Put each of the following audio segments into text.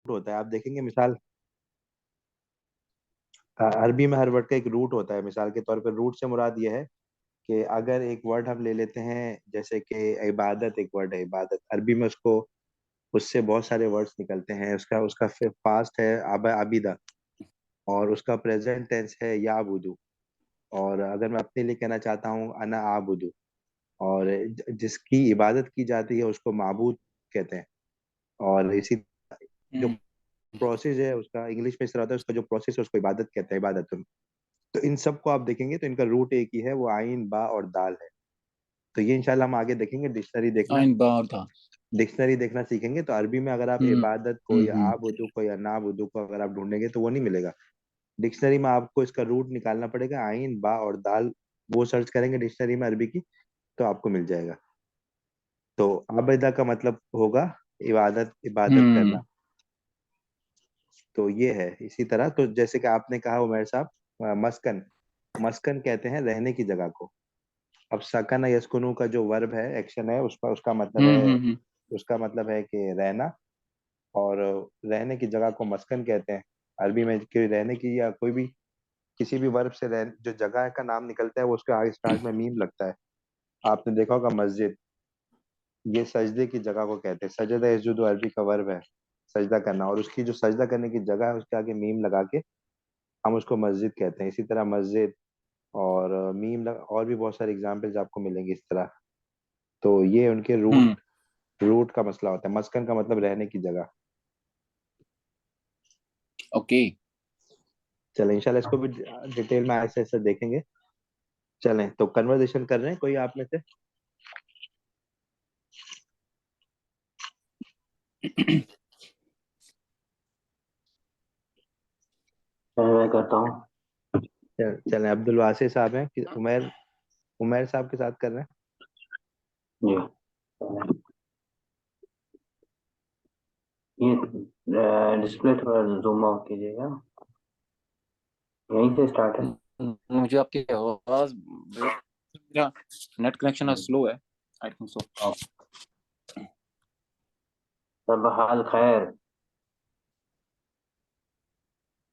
होता है, आप देखेंगे मिसाल अरबी में हर वर्ड का एक रूट होता है। मिसाल के तौर पर रूट से मुराद ये है कि अगर एक वर्ड हम ले लेते हैं, जैसे कि इबादत, एक वर्ड है इबादत, अरबी में उसको उससे बहुत सारे वर्ड्स निकलते हैं। उसका उसका पास्ट है आबिदा, और उसका प्रेजेंट टेंस है याबुदू। और अगर मैं अपने लिए कहना चाहता हूँ अना आबुदू, और जिसकी इबादत की जाती है उसको माबूद कहते हैं। और इसी जो हम्म। प्रोसेस है उसका इंग्लिश में इस तरह होता है, उसका जो प्रोसेस है उसको इबादत कहते हैं, इबादत। तो इन सब को आप देखेंगे तो इनका रूट एक ही है, वो आइन बा और दाल है। तो ये इंशाल्लाह हम आगे देखेंगे। आइन बार था। डिक्शनरी देखना सीखेंगे तो अरबी में अगर आप हम्म इबादत को या आबुदू को या नाबुदू को अगर आप ढूंढेंगे तो वो नहीं मिलेगा। डिक्शनरी में आपको इसका रूट निकालना पड़ेगा, आइन बा और दाल। वो सर्च करेंगे डिक्शनरी में अरबी की तो आपको मिल जाएगा। तो आबिदा का मतलब होगा इबादत, इबादत हम्म करना। तो ये है इसी तरह। तो जैसे कि आपने कहा उमर साहब, मस्कन, मस्कन कहते हैं रहने की जगह को। अब सकन यस्कुनु का जो वर्ब है, एक्शन है, उसका उसका मतलब हम्म है, हम्म हम्म उसका मतलब है कि रहना। और रहने की जगह को मस्कन कहते हैं अरबी में। कि रहने की या कोई भी किसी भी वर्ब से जो जगह का नाम निकलता है वो उसके आगे स्टार्ट में मीम लगता है। आपने देखा होगा मस्जिद, ये सजदे की जगह को कहते हैं। सजदा यसजुदु अरबी का वर्ब है सजदा करना, और उसकी जो सजदा करने की जगह है उसके आगे मीम लगा के हम उसको मस्जिद कहते हैं। इसी तरह मस्जिद और और भी बहुत सारे एग्जाम्पल्स आपको मिलेंगे इस तरह। तो ये उनके रूट हम्म। रूट का मसला होता है। मस्कन का मतलब रहने की जगह। ओके। चलें इंशाल्लाह इसको भी डिटेल में ऐसे ऐसे देखेंगे। चलें तो कन्वर्सेशन कर रहे हैं कोई आप में से? मैं करता हूँ। चलें अब्दुल वासी साहब हैं कि उमैर, उमैर साहब के साथ कर रहे हैं। जी, ये डिस्प्ले थोड़ा जूम आउट कीजिएगा। यहीं से स्टार्ट है। मुझे आपकी आवाज मेरा नेट कनेक्शन स्लो है। I think so. सब हाल खैर।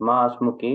माँ अस्मुकी।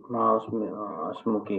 माँ अस्मुकी।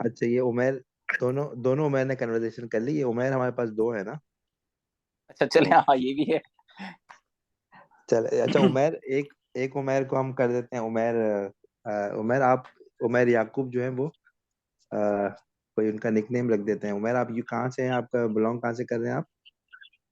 अच्छा ये उमैर, दोनों दोनों उमैर ने कन्वर्सेशन कर ली। ये उमैर हमारे पास दो है ना। अच्छा चले, हाँ ये भी है। चल अच्छा उमैर, एक एक उमैर को हम कर देते हैं उमैर। उमैर आप, उमैर याकूब जो है वो कोई उनका निकनेम रख देते हैं। उमैर आप यू कहाँ से हैं, आपका बिलोंग कहाँ से कर रहे हैं आप?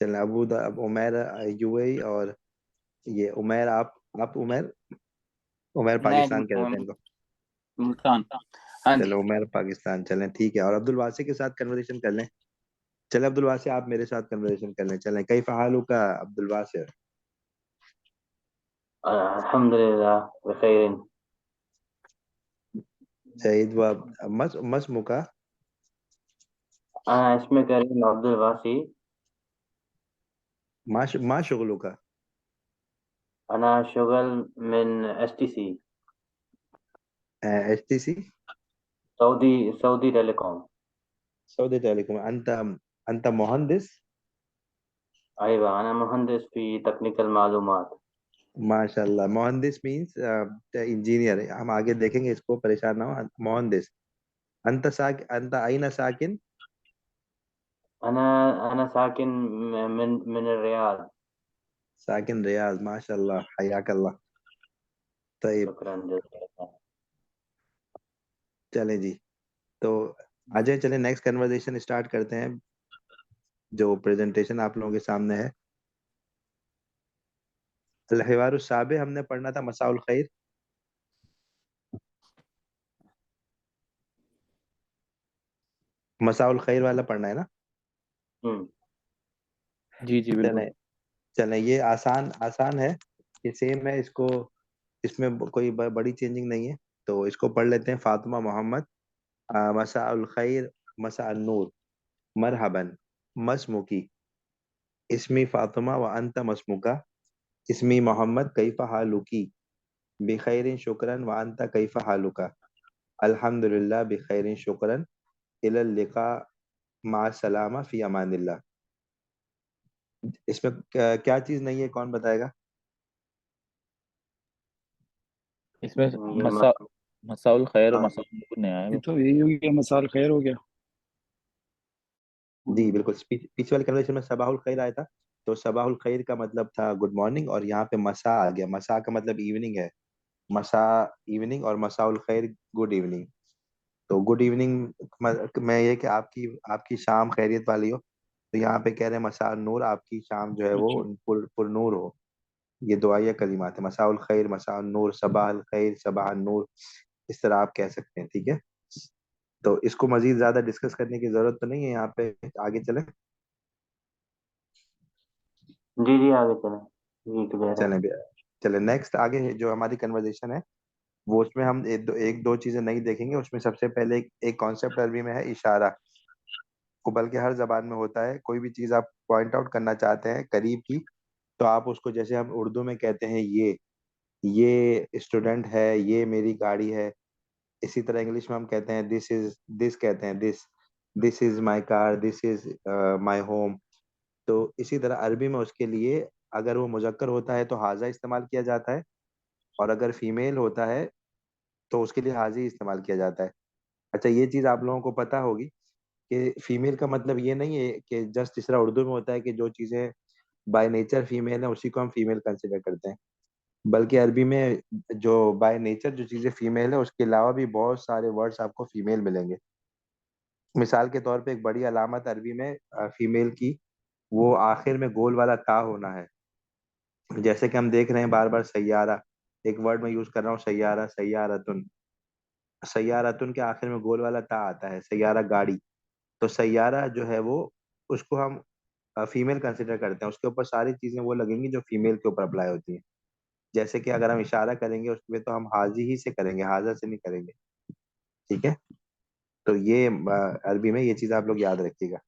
चलें अब उमैर यूएई, और ये उमैर आप उमैर, उमैर मैं पाकिस्तान कह देते हैं इनको। मुल्तान। हाँ जी। चलो उमैर पाकिस्तान, चलें ठीक है। और अब्दुल वासी के साथ कन्वर्सेशन कर लें। चले अब्दुल वासी आप मेरे साथ कन्वर्सेशन कर लें। चलें कई फ़हालू का अब्दुल वासी। अल्हम्दुलिल्लाह बखैर। सईद व मस मसमुका। अना इसमें करीम अब्दुल वासी। मा शुगलू का। अना शुगल मिन STC, H T C. Saudi Saudi telecom. Saudi telecom. अंत अंत मोहंदिस। अयवा अना मुहंदिस फी तकनीकल मालूमात। माशाल्लाह, मोहंदिस मींस इंजीनियर। हम आगे देखेंगे इसको, परेशान ना हो। मोहंदिस। अंत आइना साकिन। अना अना साकिन मिन रियाद। साकिन रियाज, माशाल्लाह, हयाकल्लाह। तयब। शुक्रान जज़ाकल्लाह। चले जी। तो अजय, चले नेक्स्ट कन्वर्सेशन स्टार्ट करते हैं। जो प्रेजेंटेशन आप लोगों के सामने है, अल हिवारु साबे हमने पढ़ना था मसाउल खैर। मसाउल खैर वाला पढ़ना है ना। हम्म जी जी बिल्कुल। चले चले, ये आसान आसान है, ये सेम है, इसको इसमें कोई बड़ी चेंजिंग नहीं है। तो इसको पढ़ लेते हैं। फातिमा मोहम्मद, मसा उल खैर, मसा अन नूर, मरहबन, मसमुकी, इसमी फातिमा व अंत मसमुका, इसमी मोहम्मद, कैफा हालुकी, बिखैरिन शुक्रन व अंत कैफा हालुका, अल्हम्दुलिल्लाह बिखैरिन शुक्रन, इलल लिका मा सलामा फी अमानिल्लाह। इसमें क्या चीज नहीं है, कौन बताएगा? इसमें ये मसा मसाउल खैर और हाँ मसाउल नूर नहीं आया ये बस। तो यही हो गया, मसाल खैर हो गया। जी बिल्कुल, पीछे वाली कन्वर्सेशन में सबाहुल खैर आया था, तो सबाहुल खैर का मतलब था गुड मॉर्निंग, और यहाँ पे मसा आ गया। मसा का मतलब इवनिंग है, मसा इवनिंग, और मसाउल खैर गुड इवनिंग। तो गुड इवनिंग में ये कि आपकी आपकी शाम खैरियत वाली हो। तो यहाँ पे कह रहे हैं मसा नूर, आपकी शाम जो है वो अच्छा, पुरनूर हो। ये दुआया कलिमात है, मसाउल खैर, मसा नूर, सबाह खैर, सबाह नूर, इस तरह आप कह सकते हैं। ठीक है, तो इसको मजीद ज्यादा डिस्कस करने की जरूरत तो नहीं है यहाँ पे, आगे चले। जी जी आगे चलें, जी क्लियर है। चलें भैया, चले नेक्स्ट आगे जो हमारी कन्वर्जेशन है, वो उसमें हम एक दो चीजें नहीं देखेंगे। उसमें सबसे पहले एक कॉन्सेप्ट अरबी में है इशारा, वो बल्कि हर जबान में होता है। कोई भी चीज आप पॉइंट आउट करना चाहते हैं करीब की, तो आप उसको, जैसे हम उर्दू में कहते हैं ये स्टूडेंट है, ये मेरी गाड़ी है, इसी तरह इंग्लिश में हम कहते हैं दिस इज, दिस कहते हैं this, this is my car, this is my home. तो इसी तरह अरबी में उसके लिए, अगर वो मुजक्कर होता है तो हाजा इस्तेमाल किया जाता है, और अगर फीमेल होता है तो उसके लिए हाजी इस्तेमाल किया जाता है। अच्छा, ये चीज आप लोगों को पता होगी कि फीमेल का मतलब ये नहीं है कि जस्ट इस तरह उर्दू में होता है कि जो चीजें बाय नेचर फीमेल है उसी को हम फीमेल कंसिडर करते हैं, बल्कि अरबी में जो बाय नेचर जो चीजें फीमेल है उसके अलावा भी बहुत सारे वर्ड्स आपको फीमेल मिलेंगे। मिसाल के तौर पे एक बड़ी अलामत अरबी में फीमेल की, वो आखिर में गोल वाला ता होना है। जैसे कि हम देख रहे हैं बार बार सैयारा, एक वर्ड में यूज कर रहा हूँ, सैयारा, सैयारतुन। सैयारतुन के आखिर में गोल वाला ता आता है, सैयारा गाड़ी। तो सैयारा जो है वो, उसको हम फीमेल कंसिडर करते हैं, उसके ऊपर सारी चीजें वो लगेंगी जो फीमेल के ऊपर अप्लाई होती हैं। जैसे कि अगर हम इशारा करेंगे उसमें, तो हम हाजी ही से करेंगे, हाजा से नहीं करेंगे। ठीक है, तो ये अरबी में ये चीज आप लोग याद रखिएगा।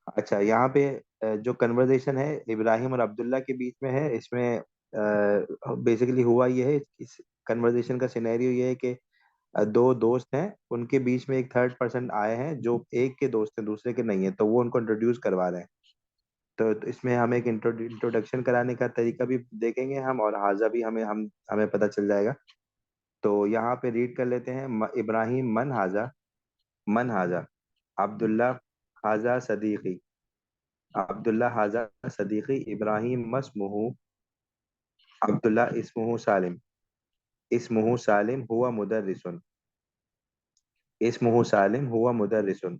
अच्छा, यहाँ पे जो कन्वर्सेशन है इब्राहिम और अब्दुल्ला के बीच में है, इसमें बेसिकली हुआ ये है, इस कन्वर्सेशन का सिनेरियो ये है कि दो दोस्त हैं, उनके बीच में एक थर्ड पर्सन आए हैं जो एक के दोस्त हैं दूसरे के नहीं है, तो वो उनको इंट्रोड्यूस करवा रहे हैं। तो इसमें हम एक इंट्रोडक्शन कराने का तरीका भी देखेंगे हम, और हाजा भी हमें पता चल जाएगा। तो यहाँ पे रीड कर लेते हैं। इब्राहिम मन हाजा, मन हाजा, अब्दुल्ला हाजा सदीकी, अब्दुल्ला हाजा सदीकी, इब्राहिम मस्मुहु, अब्दुल्ला इस्मुहु सालिम, इस्मुहु सालिम हुआ मुदर्रिसुन, इस्मुहु सालिम हुआ मुदर्रिसुन,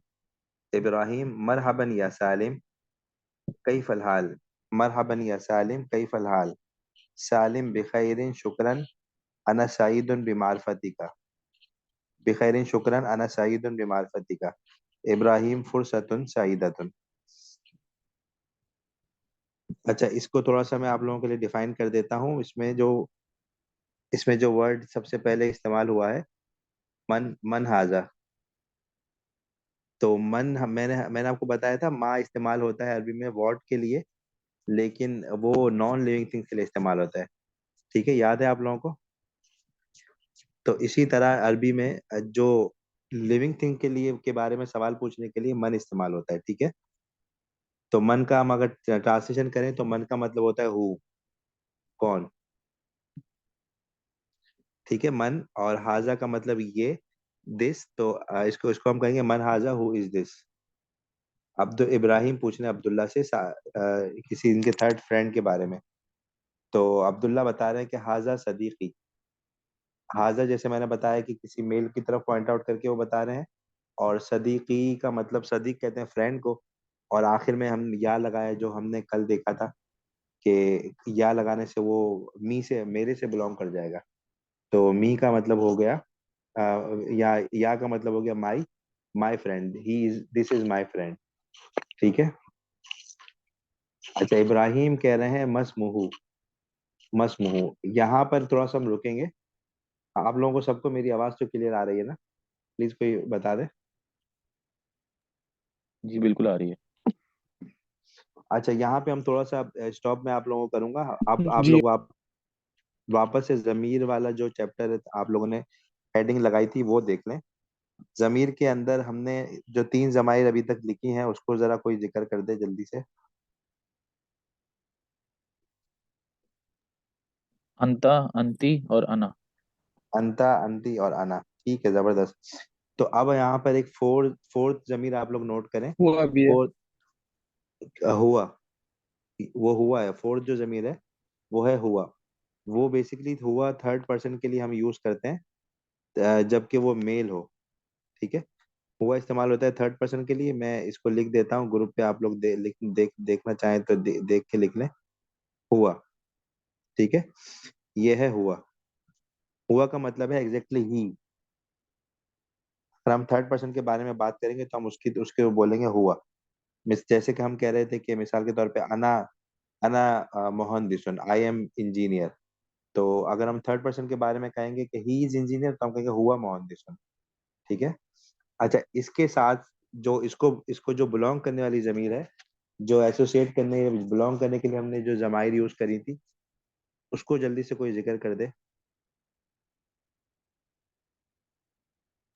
इब्राहिम मरहबन या सालिम, कैफल हाल, मरहबन या सालिम, कैफल हाल, सालिम बिखैरिन शुक्रन, अना सईदुन बिमारफतिका, बिखैरिन शुक्रन, अना सईदुन बिमारफतिका, इब्राहिम फुरसतुन सईदतुन। अच्छा, इसको थोड़ा सा मैं आप लोगों के लिए डिफाइन कर देता हूँ। इसमें जो वर्ड सबसे पहले इस्तेमाल हुआ है, मन, मन हाजा। तो मैंने आपको बताया था, माँ इस्तेमाल होता है अरबी में वॉट के लिए, लेकिन वो नॉन लिविंग थिंग्स के लिए इस्तेमाल होता है। ठीक है, याद है आप लोगों को? तो इसी तरह अरबी में जो लिविंग थिंग के लिए के बारे में सवाल पूछने के लिए मन इस्तेमाल होता है। ठीक है, तो मन का हम अगर ट्रांसलेशन करें तो मन का मतलब होता है हु, कौन। ठीक है, मन, और हाजा का मतलब ये, दिस। तो इसको इसको हम कहेंगे मन हाजा हु इज दिस। इब्राहिम पूछ रहे हैं अब्दुल्ला से किसी इनके थर्ड फ्रेंड के बारे में। तो अब्दुल्ला बता रहे हैं कि हाजा सदीकी। हाजा जैसे मैंने बताया कि किसी मेल की तरफ पॉइंट आउट करके वो बता रहे हैं, और सदीकी का मतलब, सदीक कहते हैं फ्रेंड को, और आखिर में हम या लगाए जो हमने कल देखा था कि या लगाने से वो मी से, मेरे से बिलोंग कर जाएगा। तो मी का मतलब हो गया या का मतलब हो गया my, my friend, he is, this is my friend. ठीक है, अच्छा, इब्राहिम कह रहे हैं मसमुहु। मसमुहु, यहाँ पर थोड़ा सा हम रुकेंगे। आप लोगों को सबको मेरी आवाज तो क्लियर आ रही है ना? प्लीज कोई बता दे। जी बिल्कुल आ रही है। अच्छा, यहाँ पे हम थोड़ा सा स्टॉप में आप लोगों को करूंगा। आप जी। लोग वापस से जमीर वाला जो चैप्टर आप लोगों ने हेडिंग लगाई थी वो देख लें। जमीर के अंदर हमने जो 3 जमाइर अभी तक लिखी हैं उसको जरा कोई जिक्र कर दे जल्दी से। अंता, अंती और अना। अंता, अंती और अना, ठीक है, जबरदस्त। तो अब यहाँ पर एक फोर्थ फोर्थ जमीर आप लोग नोट करें। हुआ भी है। फोर्थ हुआ, वो हुआ है। फोर्थ जो जमीर है वो है हुआ। वो बेसिकली हुआ थर्ड पर्सन के लिए हम यूज करते हैं, जबकि वो मेल हो। ठीक है, हुआ इस्तेमाल होता है थर्ड पर्सन के लिए। मैं इसको लिख देता हूँ ग्रुप पे, आप लोग देखना चाहें तो देख के लिख लें। हुआ, ठीक है, ये है हुआ। हुआ का मतलब है एग्जैक्टली ही। अगर हम थर्ड पर्सन के बारे में बात करेंगे तो हम उसके बोलेंगे हुआ। जैसे कि हम कह रहे थे कि मिसाल के तौर पे अना, अना मोहनदिसन, आई एम इंजीनियर। तो अगर हम थर्ड पर्सन के बारे में कहेंगे कि ही इज इंजीनियर तो हम कहेंगे हुआ मोहनदिसन। ठीक है। अच्छा, इसके साथ जो इसको इसको जो बिलोंग करने वाली जमीर है, जो एसोसिएट करने बिलोंग करने के लिए हमने जो जमाइर यूज करी थी, उसको जल्दी से कोई जिक्र कर दे।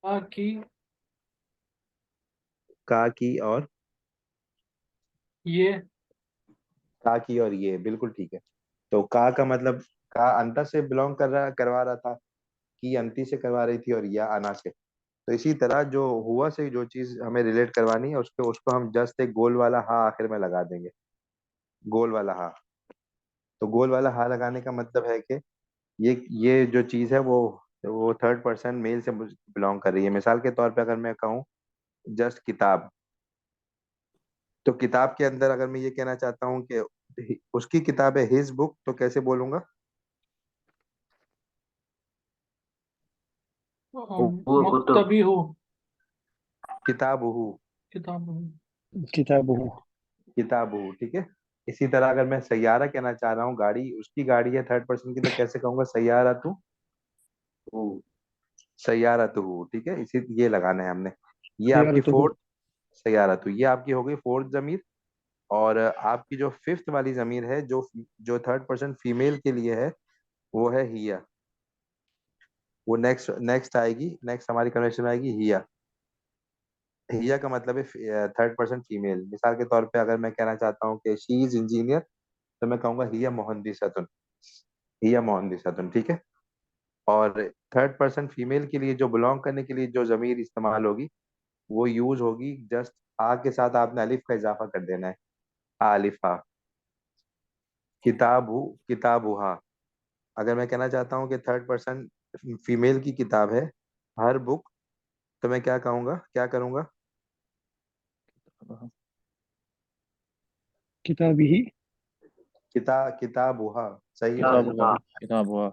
कि का, की और ये का, की और ये, बिल्कुल ठीक है। तो का मतलब का अंता से बिलोंग करवा रहा था, की अंती से करवा रही थी, और या अना से। तो इसी तरह जो हुआ से जो चीज हमें रिलेट करवानी है उसको उसको हम जस्ट एक गोल वाला हा आखिर में लगा देंगे। गोल वाला हा। तो गोल वाला हा लगाने का मतलब है कि ये जो चीज है वो थर्ड पर्सन मेल से बिलोंग कर रही है। मिसाल के तौर पे अगर मैं कहूँ जस्ट किताब, तो किताब के अंदर अगर मैं ये कहना चाहता हूँ कि उसकी किताब है हिज बुक, तो कैसे बोलूंगा? वो कुतुब। मुक्तबी हो किताब हु। किताब हो। किताब हूँ। किताब हु, ठीक है। इसी तरह अगर मैं सैयारा कहना चाह रहा हूँ, गाड़ी उसकी गाड़ी है थर्ड पर्सन की, तो कैसे कहूंगा? सैयारा तू हु। सैयारा तू हु, ठीक है। इसी ये लगाना है हमने। ये यार आपकी तो हूँ। फोर्थ सैयारा तू, ये आपकी हो गई फोर्थ जमीर। और आपकी जो फिफ्थ वाली जमीर है, जो जो थर्ड पर्सन फीमेल के लिए है, वो है हिया। वो नेक्स्ट नेक्स्ट आएगी, नेक्स्ट हमारी कन्वर्सेशन में आएगी हिया। हिया का मतलब है थर्ड पर्सन फीमेल। मिसाल के तौर पे अगर मैं कहना चाहता हूँ कि शी इज इंजीनियर, तो मैं कहूंगा हिया मोहंदिसतुन। हिया मोहंदिसतुन, ठीक है। और थर्ड पर्सन फीमेल के लिए जो बिलोंग करने के लिए जो जमीर इस्तेमाल होगी, वो यूज होगी जस्ट आ के साथ आपने अलिफ का इजाफा कर देना है। आ अलिफ हा। किताब हु, किताब हुआ। अगर मैं कहना चाहता हूँ कि थर्ड पर्सन फीमेल की किताब है हर बुक, तो मैं क्या कहूंगा, क्या करूंगा? किताब ही। किताब हुआ। सही किताब सही किताब हुआ, हुआ। जवाब। किताब हुआ।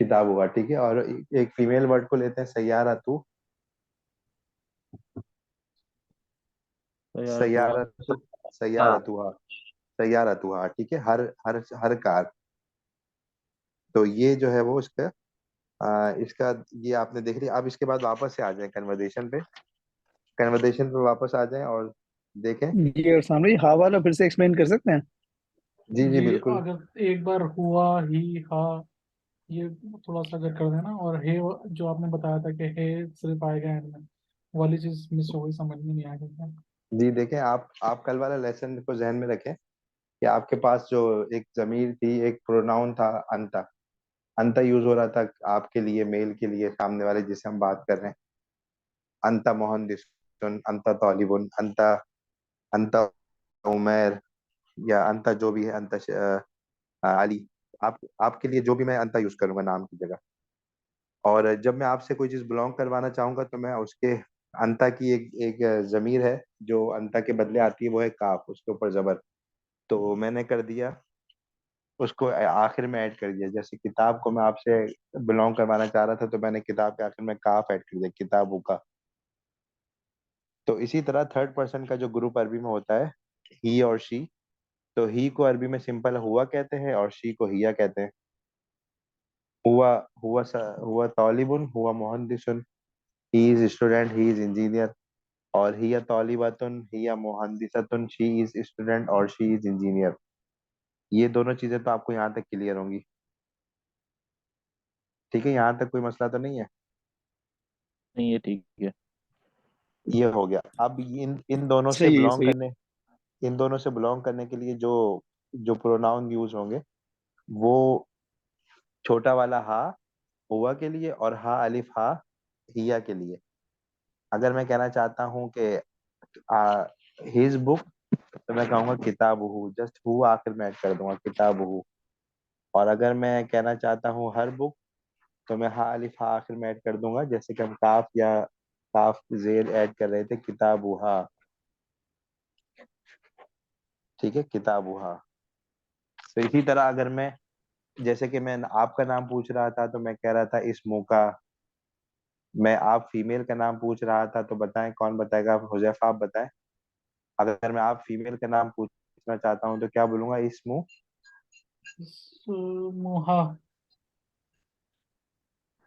किताब हुआ, ठीक है। और एक फीमेल वर्ड को लेते हैं सैयारा तू। तो यार तू सैयारा हाँ। सैयारा तू हा। सैयारा तू हा, ठीक है। हर हर हर कार। तो ये जो है वो इसका इसका ये आपने देख लिया। अब इसके बाद वापस से आ जाए कन्वर्सेशन पे। कन्वर्सेशन पे वापस आ जाएं और देखें। ये और सामने हा वाला फिर से एक्सप्लेन कर सकते हैं? जी जी ये बिल्कुल। अगर एक बार हुआ ही हा, ये थोड़ा सा अगर कर देना। और हे जो आपने बताया था कि हे सिर्फ आएगा एंड में, वो वाली चीज मिस हो गई, समझ में नहीं आ गई। जी देखें, आप कल वाला लेसन को जहन में रखें कि आपके पास जो एक जमीर थी, एक प्रोनाउन था अंता। अंता यूज हो रहा था आपके लिए, मेल के लिए, सामने वाले जिसे हम बात कर रहे हैं। अंता मोहनदिस, अंता तालिबुन, अंता अंता उमर, या अंता जो भी है, अंता अली। आपके लिए जो भी मैं अंता यूज करूंगा नाम की जगह। और जब मैं आपसे कोई चीज बिलोंग करवाना चाहूंगा तो मैं उसके अंता की एक एक जमीर है जो अंता के बदले आती है, वो है काफ, उसके ऊपर जबर। तो मैंने कर दिया, उसको आखिर में ऐड कर दिया। जैसे किताब को मैं आपसे बिलोंग करवाना चाह रहा था, तो मैंने किताब के आखिर में काफ ऐड कर दिया, किताबू का। तो इसी तरह थर्ड पर्सन का जो ग्रुप अरबी में होता है, ही और शी, तो ही को अरबी में सिंपल हुआ कहते हैं और शी को हिया कहते हैं। हुआ हुआ तालिबुन, हुआ मुहंदिसुन, he is student, he is engineer. और हिया तालिबतुन, हिया मुहंदिसतुन, शी इज स्टूडेंट और शी इज इंजीनियर। ये दोनों चीजें तो आपको यहाँ तक क्लियर होंगी। ठीक है, यहाँ तक कोई मसला तो नहीं है। नहीं ये ठीक है। ये हो गया। अब इन दोनों से सही है, बिलोंग सही है। करने इन दोनों से बिलोंग करने के लिए जो जो प्रोनाउन यूज होंगे वो छोटा वाला हा हुआ के लिए और हा अलिफ हा हिया के लिए। अगर मैं कहना चाहता हूँ कि हिज बुक, तो मैं कहूँगा किताबुहु, जस्ट हु आखिर में ऐड कर दूंगा, किताबुहु। और अगर मैं कहना चाहता हूँ हर बुक, तो मैं हा अलिफ हा आखिर में ऐड कर दूंगा, जैसे कि हम काफ या काफ जेर ऐड कर रहे थे, किताबुहा। ठीक है, किताबुहा। तो इसी तरह अगर मैं, जैसे कि मैं आपका नाम पूछ रहा था तो मैं कह रहा था इसमो का। मैं आप फीमेल का नाम पूछ रहा था तो बताएं, कौन बताएगा? आप हुजैफा, आप बताएं। अगर मैं आप फीमेल का नाम पूछना चाहता हूँ तो क्या बोलूंगा? इसमो। इसमुहा।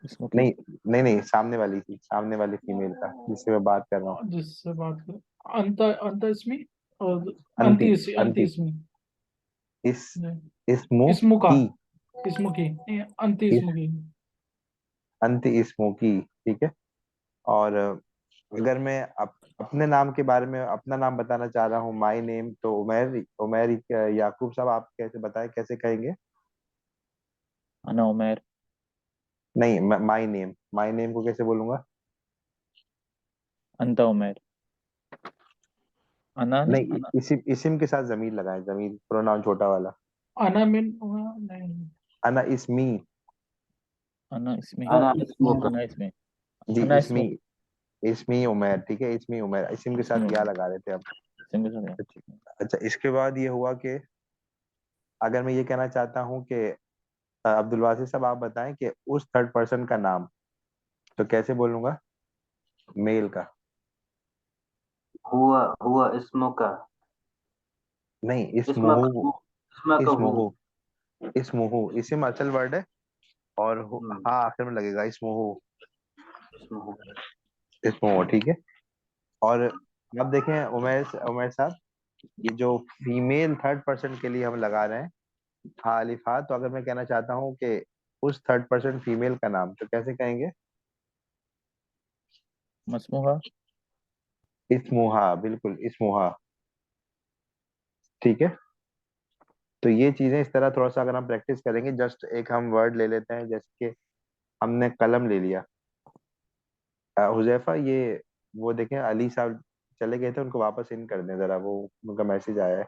इसमें नहीं नहीं नहीं, सामने वाली थी, सामने वाली फीमेल का जिससे मैं बात कर रहा हूँ। जिससे बात करें, अंत अंत इसमी और अंति, अंति अंति, इसमी। इस इसमो इसमु का, की, इसमु की, अंति इस इसमु की। अंति इसमो की। ठीक है। और अगर मैं अपने नाम के बारे में अपना नाम बताना चाह रहा हूँ, माई नेम, तो उमैर, उमैर याकूब साहब, आप कैसे बताएं, कैसे कहेंगे? अना उमैर। नहीं, माई नेम, माई नेम को कैसे बोलूंगा? अंता उमैर। अना नहीं, नहीं, अना। इसिम के साथ जमीर लगाएं, जमीर, प्रोनाउन छोटा वाला। अना मिन, नहीं। अना इसमी। अना इसमें। अना इसमुक। अना इसमें। जी, अना इसमी, इसमें। इसमी उमैर। ठीक है, इसमी उमैर, इसिम के इसमें साथ या उमैर। लगा रहे थे हम। इसमें के साथ अच्छा, इसके बाद ये हुआ कि अगर मैं ये कहना चाहता हूँ कि अब्दुल वासिफ साहब आप बताएं कि उस थर्ड पर्सन का नाम, तो कैसे बोलूंगा मेल का? हुआ इसमुका। नहीं, इसमक, इसमुहु, इसमकहू। इसमुहु, इसमुहु इसिम असल वर्ड है, और हम्म, हाँ आखिर में लगेगा, इसमुहु, इसमहू। इसमुहु। ठीक है। और अब देखें उमेर, उमेर साहब, ये जो फीमेल थर्ड पर्सन के लिए हम लगा रहे हैं हा अलिफ हा, तो अगर मैं कहना चाहता हूँ कि उस थर्ड पर्सन फीमेल का नाम, तो कैसे कहेंगे? मसमुहा। इसमुहा, बिल्कुल इसमुहा। ठीक है। तो ये चीजें इस तरह थोड़ा सा अगर हम प्रैक्टिस करेंगे, जस्ट एक हम वर्ड ले लेते हैं, जैसे कि हमने कलम ले लिया। हुजैफा, ये वो देखें अली साहब चले गए थे, उनको वापस इन कर दें जरा, वो उनका मैसेज आया है।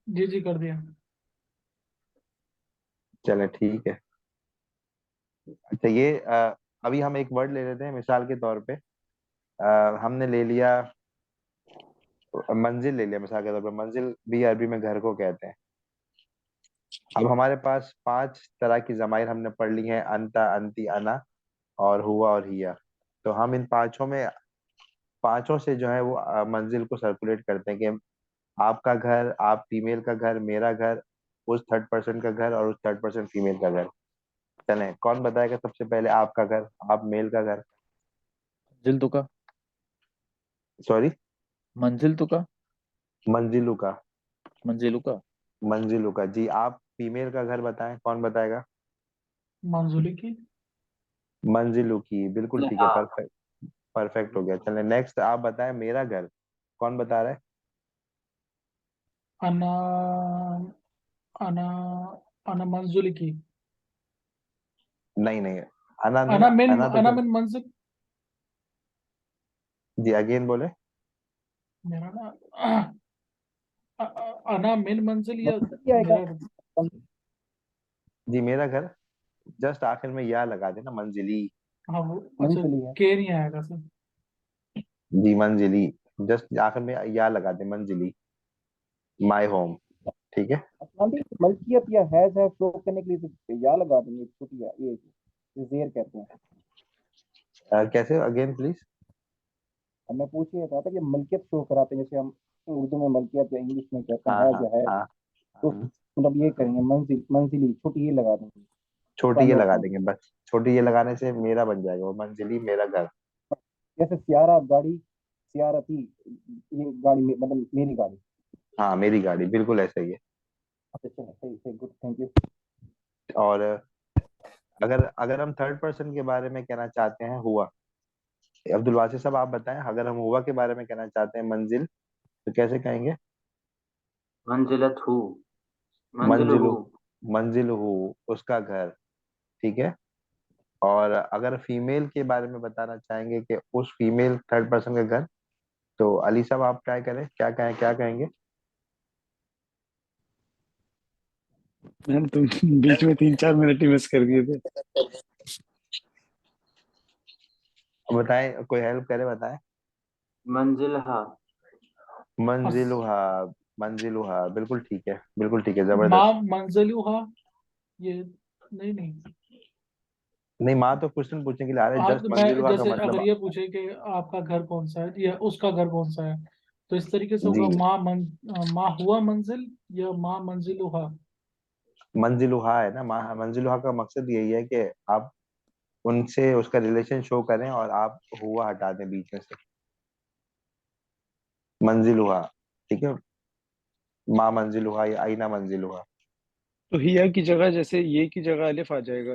जी जी, कर दिया। चलें, ठीक है। अच्छा, ये अभी हम एक वर्ड ले लेते हैं मिसाल के तौर पे। हमने ले लिया मंजिल, ले लिया मिसाल के तौर पे, मंजिल भी अरबी में घर को कहते हैं। अब हमारे पास 5 तरह की जमाइर हमने पढ़ ली हैं, अंता, अंती, अना और हुआ और हिया। तो हम इन पांचों में, पांचों से जो है वो मंजिल को सर्कुलेट करते हैं कि आपका घर, आप फीमेल का घर, मेरा घर, उस थर्ड पर्सन का घर और उस थर्ड पर्सन फीमेल का घर। चलें, कौन बताएगा सबसे पहले आपका घर, आप मेल का घर? मंजिल तुका। सॉरी, मंजिल तुका। मंजिलू का, मंजिलू का। मंजिलू का। जी, आप फीमेल का घर बताएं, कौन बताएगा? मंजूली की। मंजिलू की, बिल्कुल ठीक है, हाँ, परफेक्ट, परफेक्ट हो गया। चलें नेक्स्ट, आप बताएं मेरा घर, कौन बता रहा है? अना, अना, अना मंजूली की। नहीं नहीं, अना नहीं, अना तो अना जब, मिन मंजिल। जी अगेन बोले। मेरा ना, अना मिन मंजिल या क्या आएगा? मेरा। जी मेरा घर, जस्ट आखिर में या लगा देना, मंजिली। हाँ वो, अच्छा, मंजिल ही है। के नहीं आएगा सर। जी मंजिली, जस्ट आखिर में या लगा दे, मंजिली, माय होम। ठीक है। असांती मलकियत या हैज है शो करने के लिए सिर्फ या लगा देंगे, छोटी या ये जेर कहते हैं। कैसे? Again please. अब मैं पूछ ये रहा था कि मलकियत शो कराते हैं, जैसे हम उर्दू में मलकियत या इंग्लिश में कहते हैं हाँ हैज हाँ या है, हाँ तो मतलब ये करेंगे मंजिली छोटी ये लगा देंगे, छोटी ये काइंड ऑफ लगा वन। देंगे बस, छोटी ये लगाने से मेरा बन जाएगा, वो मंजिली मेरा घर। जैसे सियारा गाड़ी, सियारती, ये गाड़ी मतलब मेरी गाड़ी। हाँ मेरी गाड़ी, बिल्कुल ऐसा ही है। अच्छा चलो, सही सही, गुड, थैंक यू। और अगर अगर हम थर्ड पर्सन के बारे में कहना चाहते हैं हुआ, अब्दुल वासिफ साहब आप बताएं, अगर हम हुआ के बारे में कहना चाहते हैं मंजिल, तो कैसे कहेंगे? मंजिलत हूँ, मंजिल मंजिल, हूँ। मंजिल हो, उसका घर। ठीक है। और अगर फीमेल के बारे में बताना चाहेंगे कि उस फीमेल थर्ड पर्सन का घर, तो अली साहब आप ट्राई करें, क्या कहें, क्या कहेंगे? मैम तुम बीच में 3-4 मिनट ही मिस कर दिए थे। बताएं, कोई हेल्प करे, बताएं। मंजिल हा। अस, मंजिलुहा, मंजिलुहा, बिल्कुल ठीक है, बिल्कुल ठीक है, माँ जबरदस्त। मंजलूहा, ये नहीं नहीं। नहीं, माँ तो क्वेश्चन पूछने के लिए आ रहे, हाँ जस्ट तो मैं मंजिलुहा का जैसे अगर मतलब। ये पूछे कि आपका घर कौन सा है या उसका घर कौन सा है, तो इस तरीके से जी, होगा माँ हुआ मंजिल या माँ मंजिलुहा। मंजिलुहा है ना, माँ मंजिलुहा का मकसद यही है कि आप उनसे उसका रिलेशन शो करें और आप हुआ हटा दें बीच में से, मंजिलुहा। ठीक है। माँ मंजिलुहा या आईना मंजिलुहा। तो हिया की जगह जैसे ये की जगह अलिफ आ जाएगा,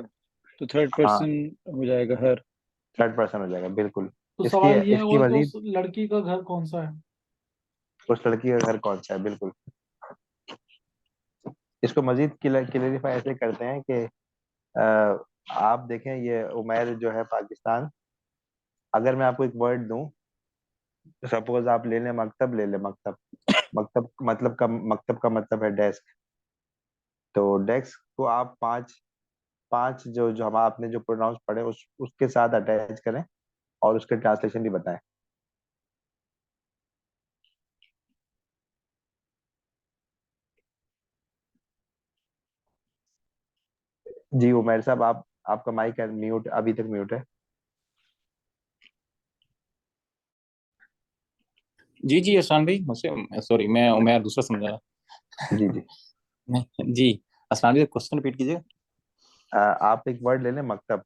तो थर्ड हाँ, पर्सन हो जाएगा हर। थर्ड पर्सन हो जाएगा, बिल्कुल। तो इसकी सवाल ये इसकी हुआ कि मजीद, उस लड़की का घर कौन सा है। उस लड़की का घर कौन सा है, बिल्कुल। इसको मजीद क्लियरिफाई ऐसे करते हैं कि आप देखें, ये उमैर जो है पाकिस्तान, अगर मैं आपको एक वर्ड दूं, सपोज आप ले लें मकतब, ले लें मकतब। मकतब का मतलब है डेस्क। तो डेस्क को आप पांच पांच जो जो हम आपने जो प्रोनाउंस पढ़े उसके साथ अटैच करें और उसके ट्रांसलेशन भी बताएं। जी उमैर साहब, आप, आपका माइक है म्यूट, अभी तक म्यूट है। जी जी असान भाई, मुझसे सॉरी, मैं उमैर दूसरा समझा। जी जी। जी, असान भाई क्वेश्चन रिपीट कीजिए। आप एक वर्ड ले लें मकतब,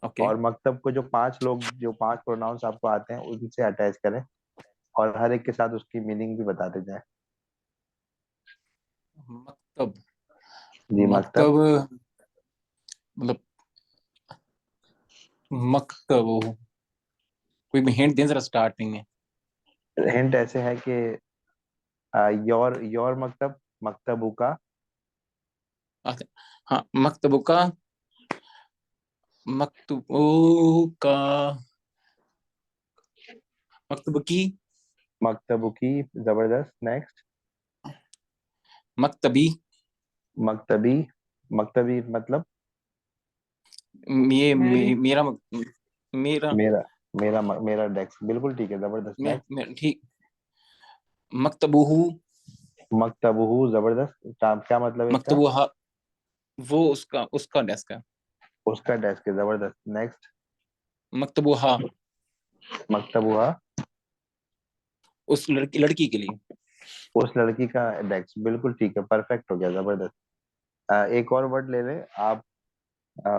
ओके। और मकतब को जो पांच लोग, जो पांच प्रोनाउंस आपको आते हैं उनसे अटैच करें, और हर एक के साथ उसकी मीनिंग भी बताते जाएं। मकतब, जी मकतब। मकतब मतलब मकतब, कोई हिंट दें जरा स्टार्टिंग में। हिंट ऐसे है कि योर मकतब, मकतबू का। अच्छा, हाँ, मकतबों का, मकतबों का, मकतब की, मकतबू की, जबरदस्त, नेक्स्ट। मकतबी, मकतबी, मकतबी मतलब मेरी मेरा मेरा मेरा, मेरा डेस्क, बिल्कुल ठीक है, जबरदस्त, नेक्स्ट। ठीक, मकतबूहू, मकतबू, जबरदस्त, क्या मतलब है इसका? मकतबूहा, वो उसका उसका डेस्क है। उसका डेस्क है, जबरदस्त, नेक्स्ट। मकतबूहा, मकतबुहा, उस लड़की लड़की के लिए। उस लड़की का डेस्क, बिल्कुल ठीक है, परफेक्ट हो गया, जबरदस्त। एक और वर्ड ले लें आप।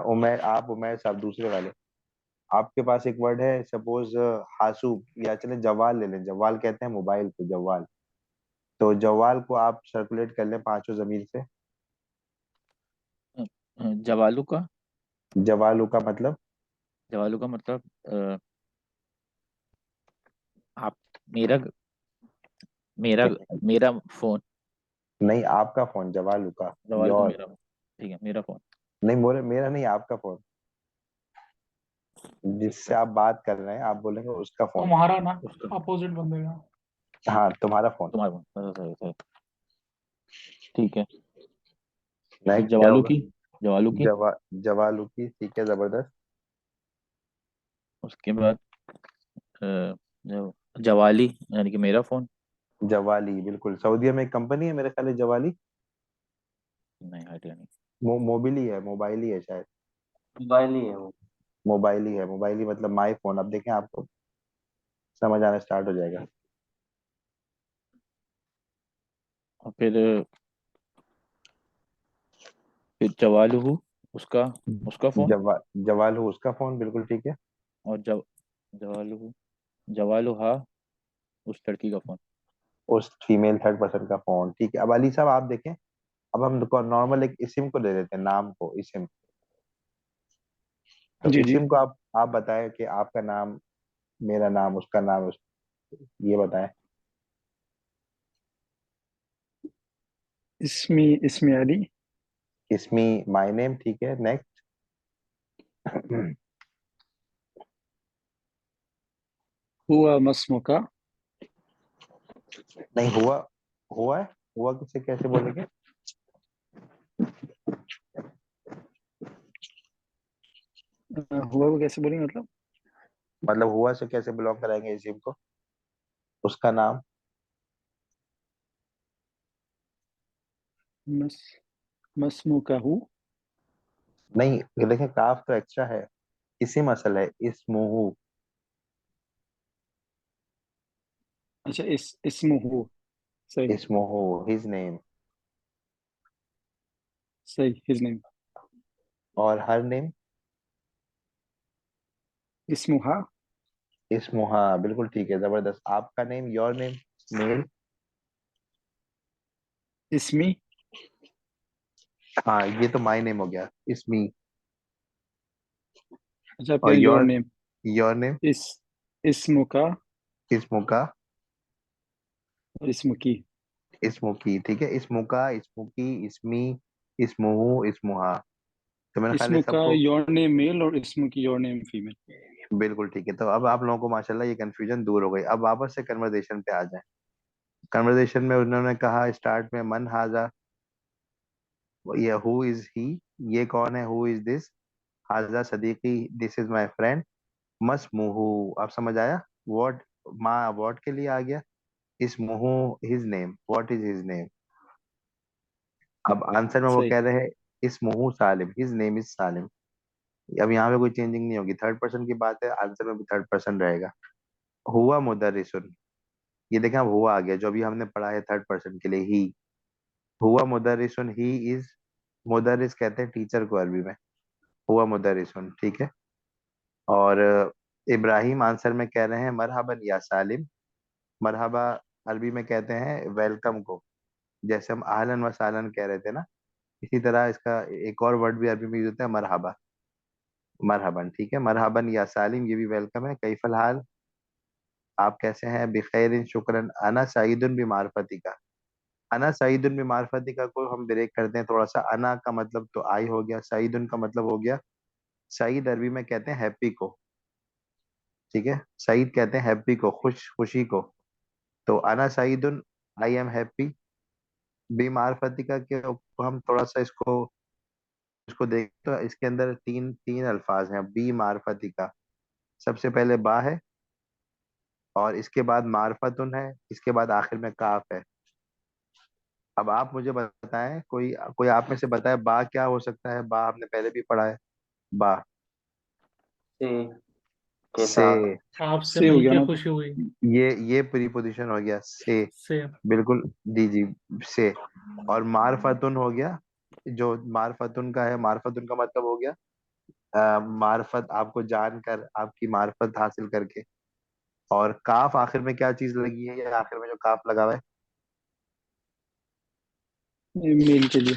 उमैर, आप उमैर साहब दूसरे वाले, आपके पास एक वर्ड है, सपोज हासूब, या चले जवाल ले लें, जवाल कहते हैं मोबाइल को, जवाल। तो जवाल को आप सर्कुलेट कर लें पांचों जमीर से। जवालू का, जवालू का मतलब? जवालू का मतलब आप, मेरा मेरा मेरा फोन। नहीं, आपका फोन, जवालू का। जवालू का योर। मेरा, ठीक है, मेरा फोन। नहीं, मोरे मेरा नहीं, आपका फोन, जिससे आप बात कर रहे हैं, आप बोलेंगे उसका फोन। तुम्हारा ना, उसका, अपोजिट बंदेगा। हाँ, तुम्हारा फोन। तुम्हारा फोन, सही सही, ठीक है। फिर नेक्स्ट क्या जवालू होगा? की, जवालू की, जवालू की, ठीक है, जबरदस्त। उसके बाद अ, जवाली, यानी कि मेरा फोन। जवाली, बिल्कुल, सऊदीया में एक कंपनी है मेरे ख्याल है, जवाली। नहीं, आइडिया नहीं। मोबिली है, मोबाइल ही है शायद। मोबाइल ही है वो। मोबाइल ही है, मोबाइल ही मतलब माई फोन, अब देखें आपको समझ आना स्टार्ट हो जाएगा। और फिर फिर जवालुहु, उसका उसका फोन। जवाल हो उसका फोन, बिल्कुल ठीक है। और जवालुहु, जवालुहा, उस लड़की का फोन। उस फीमेल थर्ड पर्सन का फोन, ठीक है। अब अली साहब आप देखें, अब हम नॉर्मल एक इसिम को ले लेते हैं, नाम को, इसिम। तो जी जी। इसिम को आप बताएं कि आपका नाम, मेरा नाम, उसका नाम, ये बताएं। इसमी इसमी अली। इसमी माय नेम, ठीक है, नेक्स्ट। हुआ मस्मुका। नहीं हुआ, हुआ है, हुआ किसे कैसे बोलेंगे? हुआ को कैसे बोलेंगे मतलब? मतलब हुआ से कैसे बिलोंग कराएंगे इसिम को? उसका नाम। मस मस्मुका हु। नहीं, ये देखें काफ तो एक्स्ट्रा है, इसिम असल है, इस्मुहु। अच्छा, इस्मुहु। सही। इस्मुहु, हिज नेम। सही, हिज नेम। और हर नेम। इस्मुहा। इस्मुहा, बिल्कुल ठीक है, जबरदस्त। आपका नेम, योर नेम, मेल। इसमी। हाँ, ये तो माय नेम हो गया, इसमी। अच्छा, और फिर your your, name. Your name. इस इस्मुका इस्मुका। और इस्मुकी। इस्मुकी, ठीक है, इस्मुका, इस्मुकी, इस्मी, इस्मुहु, इस्मुहा। तो मेरे ख्याल है इस्मुका सबको योर नेम मेल और इस्मुकी योर नेम फीमेल। बिल्कुल ठीक है। तो अब आप लोगों को माशाल्लाह ये कंफ्यूजन दूर हो गई। अब वापस से कन्वर्सेशन पे आ जाए। कन्वर्सेशन में उन्होंने कहा स्टार्ट में, मन हाजा, ये हु इज ही, ये कौन है, हु इज दिस, हाजा सदीकी, दिस इज माय फ्रेंड, मस मुहू। आप समझ आया? व्हाट, माँ व्हाट के लिए आ गया, इस मुहू, his name, what is his name. अब आंसर में वो सही। कह रहे हैं इस मुहू सालिम, हिज नेम इज सालिम। अब यहाँ पे कोई चेंजिंग नहीं होगी, थर्ड पर्सन की बात है, आंसर में भी थर्ड पर्सन रहेगा। हुआ मुदर्रिसुन, ये देखें, अब हुआ आ गया, जो अभी हमने पढ़ा है थर्ड पर्सन के लिए, ही। हुआ मुदर्रिसुन, ही इज, मुदर्रिस कहते हैं टीचर को अरबी में। हुआ मुदर्रिसुन, ठीक है। और इब्राहिम आंसर में कह रहे हैं मरहबन या सालिम। मरहबा अरबी में कहते हैं वेलकम को, जैसे हम आहलन व सालन कह रहे थे ना, इसी तरह इसका एक और वर्ड भी अरबी में यूज होता है, मरहबा। मरहबन, ठीक है, मरहबन या सालिम, ये भी वेलकम है। कई फिलहाल, आप कैसे हैं? बिखैरिन शुक्रन, अना सईदुन बि मार्फती का। अना सईदुन बि मार्फती का को हम ब्रेक करते हैं थोड़ा सा। अना का मतलब तो आई हो गया, सईदुन का मतलब हो गया, सईद अरबी में कहते हैं हैप्पी को, ठीक है। सईद कहते हैं हैप्पी को, खुशी को। तो अना सईदुन, आई एम हैप्पी। बी मार्फती का के हम थोड़ा सा इसको देख, तो इसके अंदर तीन तीन अल्फाज हैं बी मार्फती का। सबसे पहले बा है, और इसके बाद मार्फतुन है, इसके बाद आखिर में काफ है। अब आप मुझे बताएं, कोई कोई आप में से बताए बा क्या हो सकता है? बा आपने पहले भी पढ़ा है, बा से के से। साथ। आपसे से हो गया मिलके ना। खुशी हुई। ये प्रीपोजिशन हो गया, से। से। बिल्कुल, जी जी, से। और मार्फतुन हो गया, जो मार्फतुन का है, मार्फतुन का मतलब हो गया मार्फत, आपको जानकर, आपकी मार्फत हासिल करके। और काफ आखिर में क्या चीज लगी है, ये आखिर में जो काफ लगा हुआ है, ये मेल के लिए।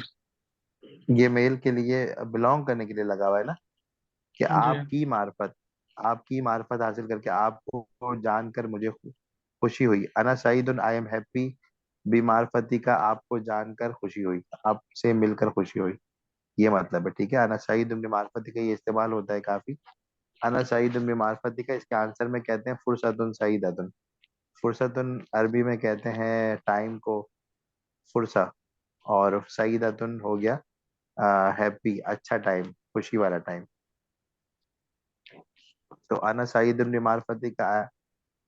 ये मेल के लिए, बिलोंग करने के लिए लगा हुआ है ना, कि जी। आपकी मार्फत हासिल करके, आपको जानकर मुझे खुशी हुई। अना सईदुन, आई एम हैप्पी, बी मार्फती का, आपको जानकर खुशी हुई, आपसे मिलकर खुशी हुई, ये मतलब है, ठीक है। अना सईदुन बी मार्फती का ये इस्तेमाल होता है काफी। अना सईदुन बी मार्फती का, इसके आंसर में कहते हैं फुर्सतुन सईदतुन। फुर्सतुन अरबी में कहते हैं टाइम को, फुर्सा। और सईदतुन हो गया हैप्पी, अच्छा टाइम, खुशी वाला टाइम। तो अना सईदुन बि मार्फती का,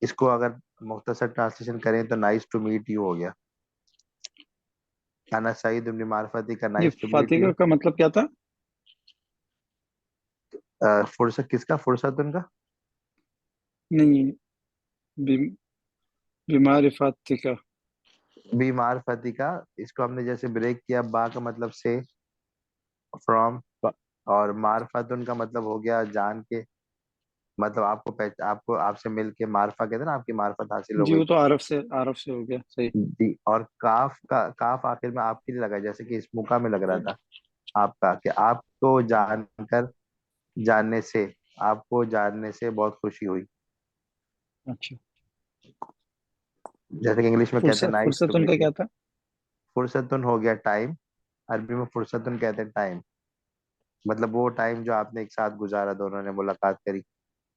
इसको अगर मुख्तसर ट्रांसलेशन करें तो नाइस टू मीट यू हो गया। अना सईदुन बि मार्फती का, ये नाइस टू मीट फातिका यू। का मतलब क्या था? फुर्सत किसका? फुर्सतुन का। नहीं, बि- बीमार फातिका। बी मार्फती का, इसको हमने जैसे ब्रेक किया, बा का मतलब से, फ्रॉम। और मार्फतुन का मतलब हो गया जान के, मतलब आपको आपसे मिल के मार्फा कहते हैं ना, आपकी मार्फत हासिल हो जी, गई। वो तो आरफ से हो गया, सही। जी, और काफ आखिर में आपके लिए लगा, जैसे कि इस मुका में लग रहा था आपका, कि आपको जानकर, जानने से, आपको जानने से बहुत खुशी हुई। अच्छा, जैसे कि इंग्लिश में कहते हैं फुर्सत नाइस टू फुर्सत उनका मीट यू। क्या था? फुर्सतुन हो गया टाइम, अरबी में फुर्सतुन कहते हैं टाइम, मतलब वो टाइम जो आपने एक साथ गुजारा, दोनों ने मुलाकात करी।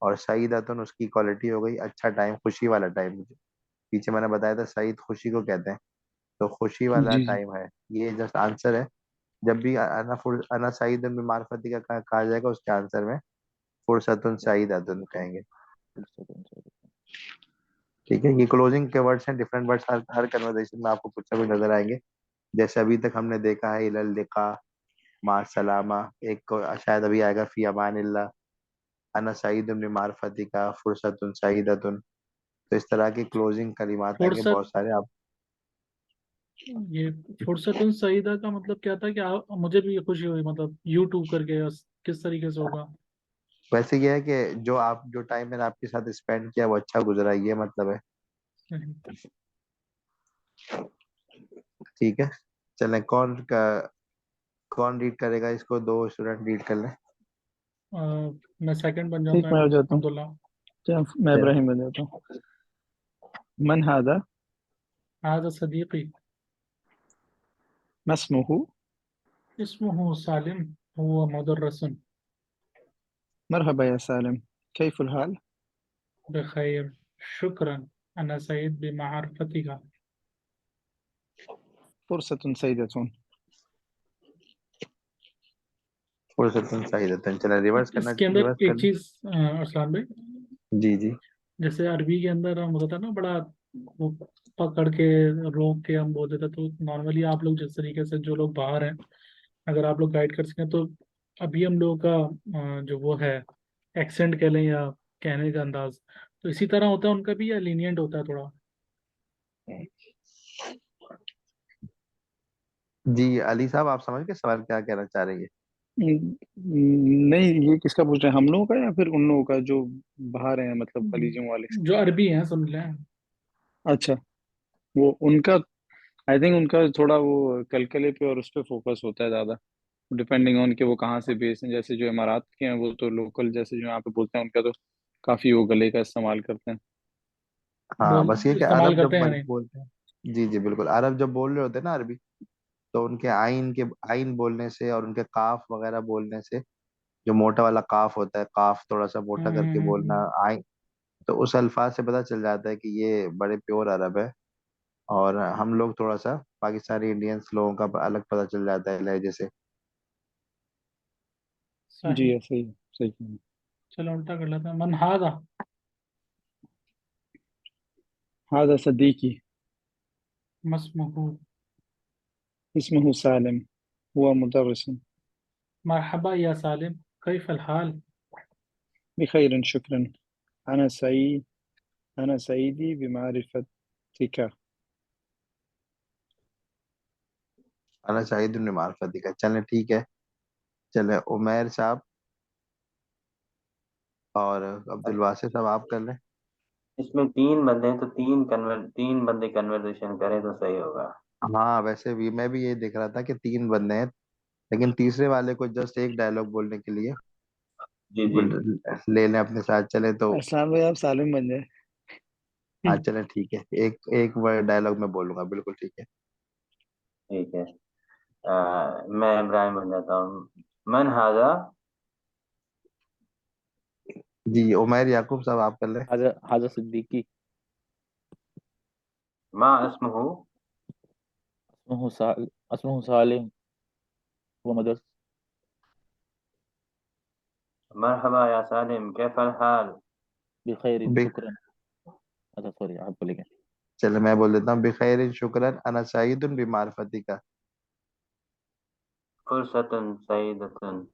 और सईदतुन उसकी क्वालिटी हो गई अच्छा टाइम, खुशी वाला टाइम। मुझे पीछे मैंने बताया था सईद खुशी को कहते हैं, तो खुशी वाला जी जी। टाइम है। ये जस्ट आंसर है। जब भी अना सईदुन भी मार्फती का कहा जाएगा, उसके आंसर में फुर्सतुन सईदतुन कहेंगे। ठीक है, ये क्लोजिंग के वर्ड्स हैं, डिफरेंट वर्ड्स हर हर कन्वर्सेशन में आपको कुछ ना कुछ नजर आएंगे। जैसे अभी तक हमने देखा है इलल लिका, मा सलामा, एक को शायद अभी आएगा फी अमानिल्लाह, अना सईदुन बि मार्फतिका, फुर्सतुन सईदतुन। तो इस तरह के क्लोजिंग कलिमात आएंगे फुर्सत, बहुत सारे। आप ये फुर्सतुन सईदा का मतलब क्या था कि मुझे भी खुशी हुई, मतलब यूट्यूब करके किस तरीके से होगा? वैसे ये है कि जो टाइम मैंने आपके साथ स्पेंड किया वो अच्छा गुजरा, ये मतलब है। ठीक है, चलें, कौन रीड करेगा इसको? दो स्टूडेंट रीड कर लें। अ, मैं सेकंड बन ठीक, जाता मैं हूँ, हो जाता हूँ। अब्दुल्ला। क्या, मैं चल, इब्राहिम बन जाता हूँ। मन हादा, हाजा सदीकी, मस्मुहु, इस्मुहु सालिम, हुवा मुदर्रसन, मरहबा या सालिम, कैफुल हाल, बखैर, शुक्रन, अना सईद बिमारफतिका। फुर्सतुन सईदतुन। फुर्सतुन सईदतुन। चलें, रिवर्स करना, इसके रिवर्स अंदर कर एक लें। चीज अरसलान भाई, जी जी। जैसे अरबी के अंदर हम होता था ना बड़ा, वो पकड़ के रोक के हम बोलते थे, तो नॉर्मली आप लोग जिस तरीके से, जो लोग बाहर हैं, अगर आप लोग गाइड कर सकें तो अभी हम लोगों का जो वो है, एक्सेंट कह लें या कहने का अंदाज, तो इसी तरह होता है उनका भी, या लीनियंट होता है थोड़ा? जी अली साहब, आप समझ के सवाल क्या कहना चाह रही है? नहीं, ये किसका पूछ रहे हैं, हम लोगों का या फिर उन लोगों का जो बाहर हैं, मतलब खलीजों वाले? जो अरबी हैं समझ लें। अच्छा, वो उनका, आई थिंक उनका थोड़ा वो कलकले पे और उस पे फोकस होता है ज़्यादा, डिपेंडिंग ऑन कि वो कहाँ से बेस हैं। जैसे जो इमारात के हैं वो तो लोकल, जैसे जो यहाँ पे बोलते हैं उनका तो काफ़ी वो गले का इस्तेमाल करते हैं। हाँ, बोल बस ये कि इस्तेमाल अरब करते जब हैं या नहीं? बोलते हैं, जी जी बिल्कुल, अरब जब बोल रहे होते हैं ना अरबी, तो उनके आइन बोलने से और उनके काफ वगैरह बोलने से, जो मोटा वाला काफ होता है, काफ थोड़ा सा मोटा करके बोलना, हम्म। आइन, तो उस अल्फाज से पता चल जाता है कि ये बड़े प्योर अरब है। और हम लोग थोड़ा सा पाकिस्तानी इंडियंस लोगों का अलग पता चल जाता है लहजे से। जी, सही। ऐसे ही, सही कहा। चलो उल्टा कर लेते हैं, मन हादा, हादा सदीकी, मस्मुहू, इसमुहु सालिम, हुआ मुदर्रिसन, मरहबा या सालिम, कैफल हाल, बिखैरिन शुक्रन, अना सईद, अना सईदी बिमारिफतिका। अना शाहिद इब्न मारफती का। चलें ठीक है, चले उमैर साहब और अब्दुल वासिफ साहब आप कर लें। इसमें तीन बंदे हैं तो तीन बंदे कन्वर्सेशन करें तो सही होगा। हाँ, वैसे भी मैं भी ये देख रहा था कि तीन बंदे हैं, लेकिन तीसरे वाले को जस्ट एक डायलॉग बोलने के लिए जी जी। ले लें अपने साथ, चले तो। असलाम भाई, आप सालिम बन जाए। हाँ चलें ठीक है, एक एक वर्ड डायलॉग में बोलूंगा, बिल्कुल ठीक है। ठीक है। मैं इब्राहिम बन जाता हूँ। मन हाजा, जी उमैर याकूब साहब आप कर लें। हाजा हाजा सिद्दीकी, मा अस्महु, असमुहु सालिम, वो मदर, मरहबा या सालिम, कैफल हाल। बिखैर, बिख शुक्रन। अच्छा सॉरी, आप बोलेंगे। चले मैं बोल देता हूँ, बिखैर शुक्रन अना सईदुन बिमारफती का। फुर्सतुन सईदतुन।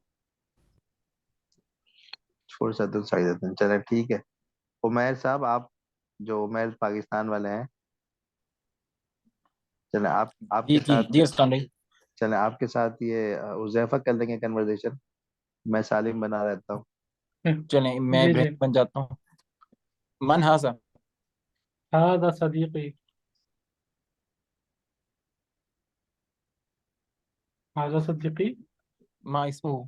फुर्सतुन सईदतुन, चले ठीक है। उमैर साहब आप, जो उमैर पाकिस्तान वाले हैं, चले आप जी आपके जी साथ, जी, अस्सलाम वालेकुम। चलें आपके साथ ये उज़ैफा कर लेंगे कन्वर्सेशन, मैं सालिम बना रहता हूँ। चलें मैं जी जी। इब्राहिम बन जाता हूँ। मन हाजा। हादा सदीकी। हादा सदीकी। मा इसमुहु।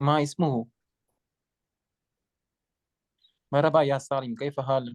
मा इसमुहु। मरहबा या सालिम कैफ हाल।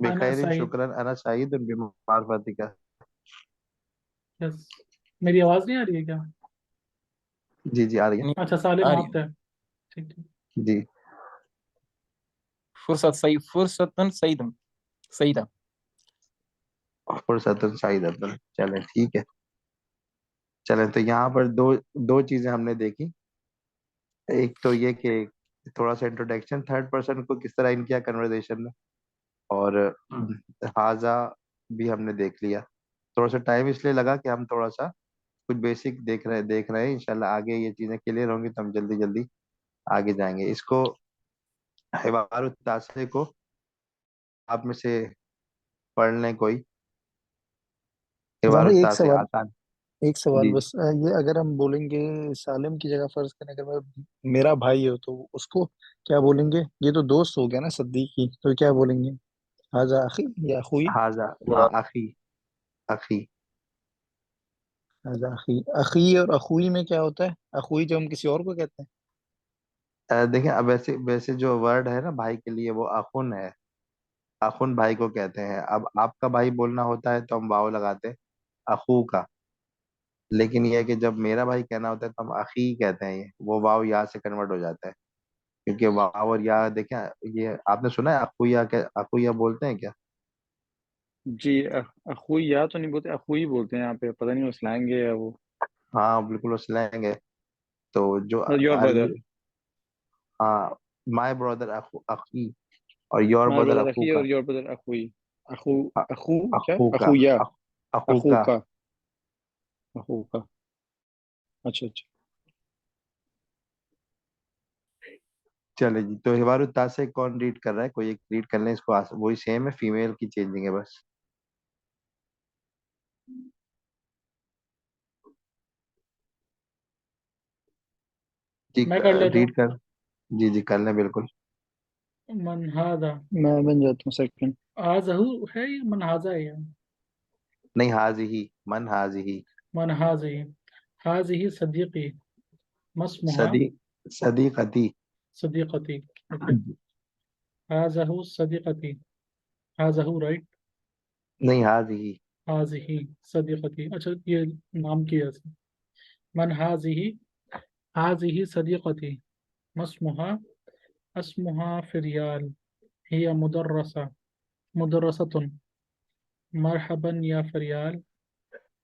बिखैरिन सईद। शुक्रन अना सईदुन बिमारफतिका। यस। मेरी आवाज़ नहीं आ रही है क्या? जी जी आ रही है। नहीं अच्छा सालिम आ रही आप है। थे। ठीक ठीक। जी फुर्सतन सईदन सईदा। फुर्सतुन सईदतुन, चलें ठीक है। चलें तो यहाँ पर दो दो चीजें हमने देखी। एक तो ये कि थोड़ा सा इंट्रोडक्शन थर्ड पर्सन को किस तरह इन किया कन्वर्सेशन में, और हाजा भी हमने देख लिया। थोड़ा सा टाइम इसलिए लगा कि हम थोड़ा सा कुछ बेसिक देख रहे हैं। इंशाल्लाह आगे ये चीजें क्लियर होंगी तो हम जल्दी जल्दी आगे जाएंगे। इसको हिवार तासे को आप में से पढ़ लें कोई, हिवार भाई एक तासे सवाल, आसान। एक सवाल जी बस। ये अगर हम बोलेंगे सालिम की जगह फर्ज करें, अगर मैं मेरा भाई हो तो उसको क्या बोलेंगे? ये तो दोस्त हो गया ना सद्दीकी, तो क्या बोलेंगे? हाजा अखी या अखुई? हाजा, हाँ अखी, अखी। हाजा अखी। अखी और अखुई में क्या होता है? अखुई जो हम किसी और को कहते हैं। देखिए अब वैसे वैसे जो वर्ड है ना भाई के लिए वो अखुन है। अखुन भाई को कहते हैं। अब आपका भाई बोलना होता है तो हम वाव लगाते हैं अखू का। लेकिन ये है कि जब मेरा भाई कहना होता है तो हम अखी कहते हैं। ये वो वाव या से कन्वर्ट हो जाता है, क्योंकि वाव और या देखें। ये आपने सुना है अखुया, क्या अखुया बोलते हैं क्या? जी अखुई या तो नहीं बोलते, अखुई बोलते हैं यहाँ पे, पता नहीं वो स्लैंग है या वो। हाँ बिल्कुल वो स्लैंग है। तो जो योर ब्रदर। हाँ, माय ब्रदर अखू अखी, और योर माय ब्रदर ब्रदर अखू अखी का। और योर ब्रदर अखुई। अखु। अखु। क्या? अखू का, अखुया। अखू अखु का। का। अखु का। अच्छा अच्छा। चले जी, तो हिवारू से कौन रीड कर रहा है? कोई एक रीड कर लें इसको। वही सेम है, फीमेल की चेंजिंग है बस। जी मैं कर लेता रीड हूँ। कर। जी जी कर लें बिल्कुल। मन हादा। मैं बन जाता हूँ सेकंड। आजहू है ये मन हाजा है ये। नहीं, हाजी ही, मन हाजी ही। मन हाजी। हाजी सदीकी। मस्मुहा सदी, सदीकती। सदीकती। ओके। हाजहू सदीकती। हाजहू राइट। नहीं, हाजी ही। हाजिही सदीकती। अच्छा ये नाम की है। मन हाजिही। हाजिही सदीकती। मस्मुहा। अस्मुहा फिरियाल। हिया मुदर्रसा। मुदर्रसतुन। मरहबन या फरियाल।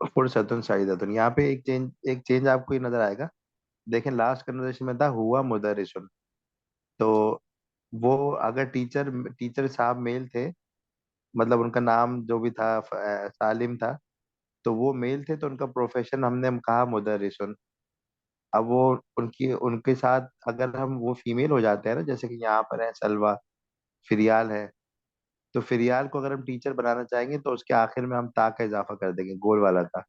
फुरसतुन सईदतुन, यहाँ पे एक चेंज आपको ये नजर आएगा। देखें लास्ट कन्वर्सेशन में था हुआ मुदरिसन। तो वो अगर टीचर टीचर साहब मेल थे, मतलब उनका नाम जो भी था सालिम था, तो वो मेल थे तो उनका प्रोफेशन हमने कहा मुदरिसन। अब वो उनकी उनके साथ अगर हम वो फीमेल हो जाते हैं ना, जैसे कि यहाँ पर है सलवा, फिरियाल है, तो फिरियाल को अगर हम टीचर बनाना चाहेंगे तो उसके आखिर में हम ता का इजाफा कर देंगे, गोल वाला था।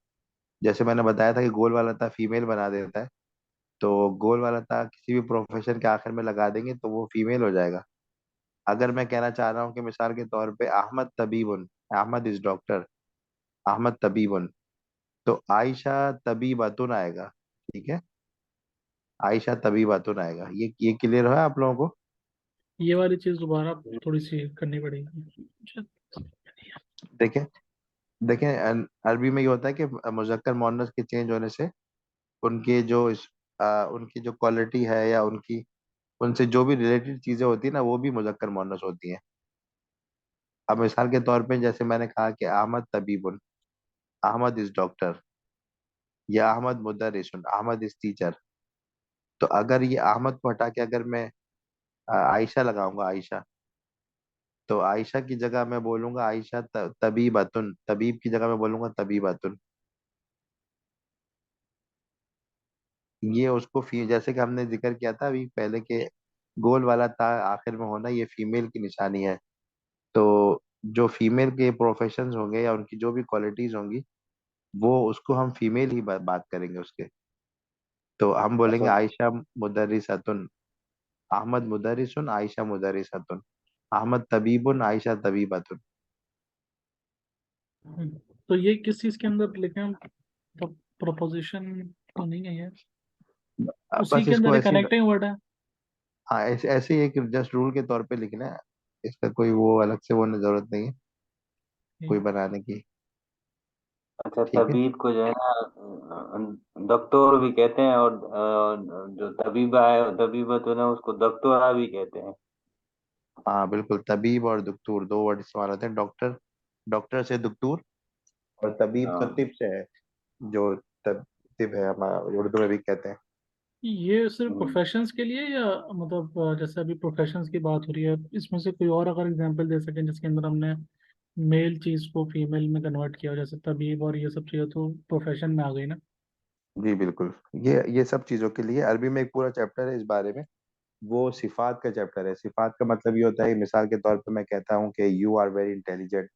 जैसे मैंने बताया था कि गोल वाला था फीमेल बना देता है, तो गोल वाला था किसी भी प्रोफेशन के आखिर में लगा देंगे तो वो फीमेल हो जाएगा। अगर मैं कहना चाह रहा हूँ कि मिसाल के तौर पे अहमद तबीबुन, अहमद इज डॉक्टर, अहमद तबीबुन, तो आयशा तबीबतुन आएगा। ठीक है, आयशा तबीबतुन आएगा। ये क्लियर है आप लोगों को? ये वाली चीज़ दोबारा थोड़ी सी करनी पड़ेगी। अच्छा, देखें, देखें अरबी में ये होता है कि मुजक्कर मुअन्नस के चेंज होने से उनके जो उनकी जो क्वालिटी है या उनकी उनसे जो भी रिलेटेड चीजें होती है ना, वो भी मुजक्कर मुअन्नस होती हैं। अब मिसाल के तौर पे जैसे मैंने कहा कि अहमद तबीबुन, अहमद इज डॉक्टर, या अहमद मुदर्रिसन, अहमद इज टीचर। तो अगर ये अहमद को हटा के अगर मैं आयशा लगाऊंगा, आयशा, तो आयशा की जगह मैं बोलूंगा आयशा तबीबतुन, तबीब की जगह मैं बोलूंगा तबीबतुन। ये उसको जैसे कि हमने जिक्र किया था अभी पहले के गोल वाला था आखिर में होना, ये फीमेल की निशानी है। तो जो फीमेल के प्रोफेशंस होंगे या उनकी जो भी क्वालिटीज होंगी, वो उसको हम फीमेल ही बात करेंगे उसके। तो हम बोलेंगे अच्छा आयशा मुदर्रिसतुन, अहमद मुदर्रिसुन, आयशा मुदर्रिसतुन, अहमद तबीबुन, आयशा तबीबतुन। तो ये किस चीज के अंदर लिखे हैं? प्रोपोजिशन तो नहीं है ये, अब उसी बस के अंदर इसको एक ऐसे ही, कनेक्टिंग वर्ड है। हाँ ऐसे ऐसे ही एक जस्ट रूल के तौर पे लिखना है। इसका कोई वो अलग से वो जरूरत नहीं है कोई ठीक। बनाने की। अच्छा, ठीक है। तबीब को जो है ना डॉक्टर भी कहते हैं, और जो तबीबा है तबीबा तो ना उसको दक्तोरा भी कहते हैं। हाँ बिल्कुल, तबीब और दुक्तूर दो वर्ड इस्तेमाल होते हैं। डॉक्टर, डॉक्टर से दुक्तूर, और तबीब तो हाँ। तिब से है, जो तब तिब है हमारा उर्दू में भी कहते हैं। ये सिर्फ हम्म। प्रोफेशंस के लिए या मतलब जैसे अभी प्रोफेशंस की बात हो रही है, इसमें से कोई और अगर एग्जांपल दे सकें जिसके अंदर हमने मेल चीज को फीमेल में कन्वर्ट किया हो, जैसे तबीब और ये सब चीजें तो प्रोफेशन में आ गई ना। जी बिल्कुल, ये सब चीजों के लिए अरबी में एक पूरा चैप्टर है इस बारे में। वो सिफात का चैप्टर है। सिफात का मतलब ये होता है, मिसाल के तौर पे मैं कहता हूँ कि यू आर वेरी इंटेलिजेंट,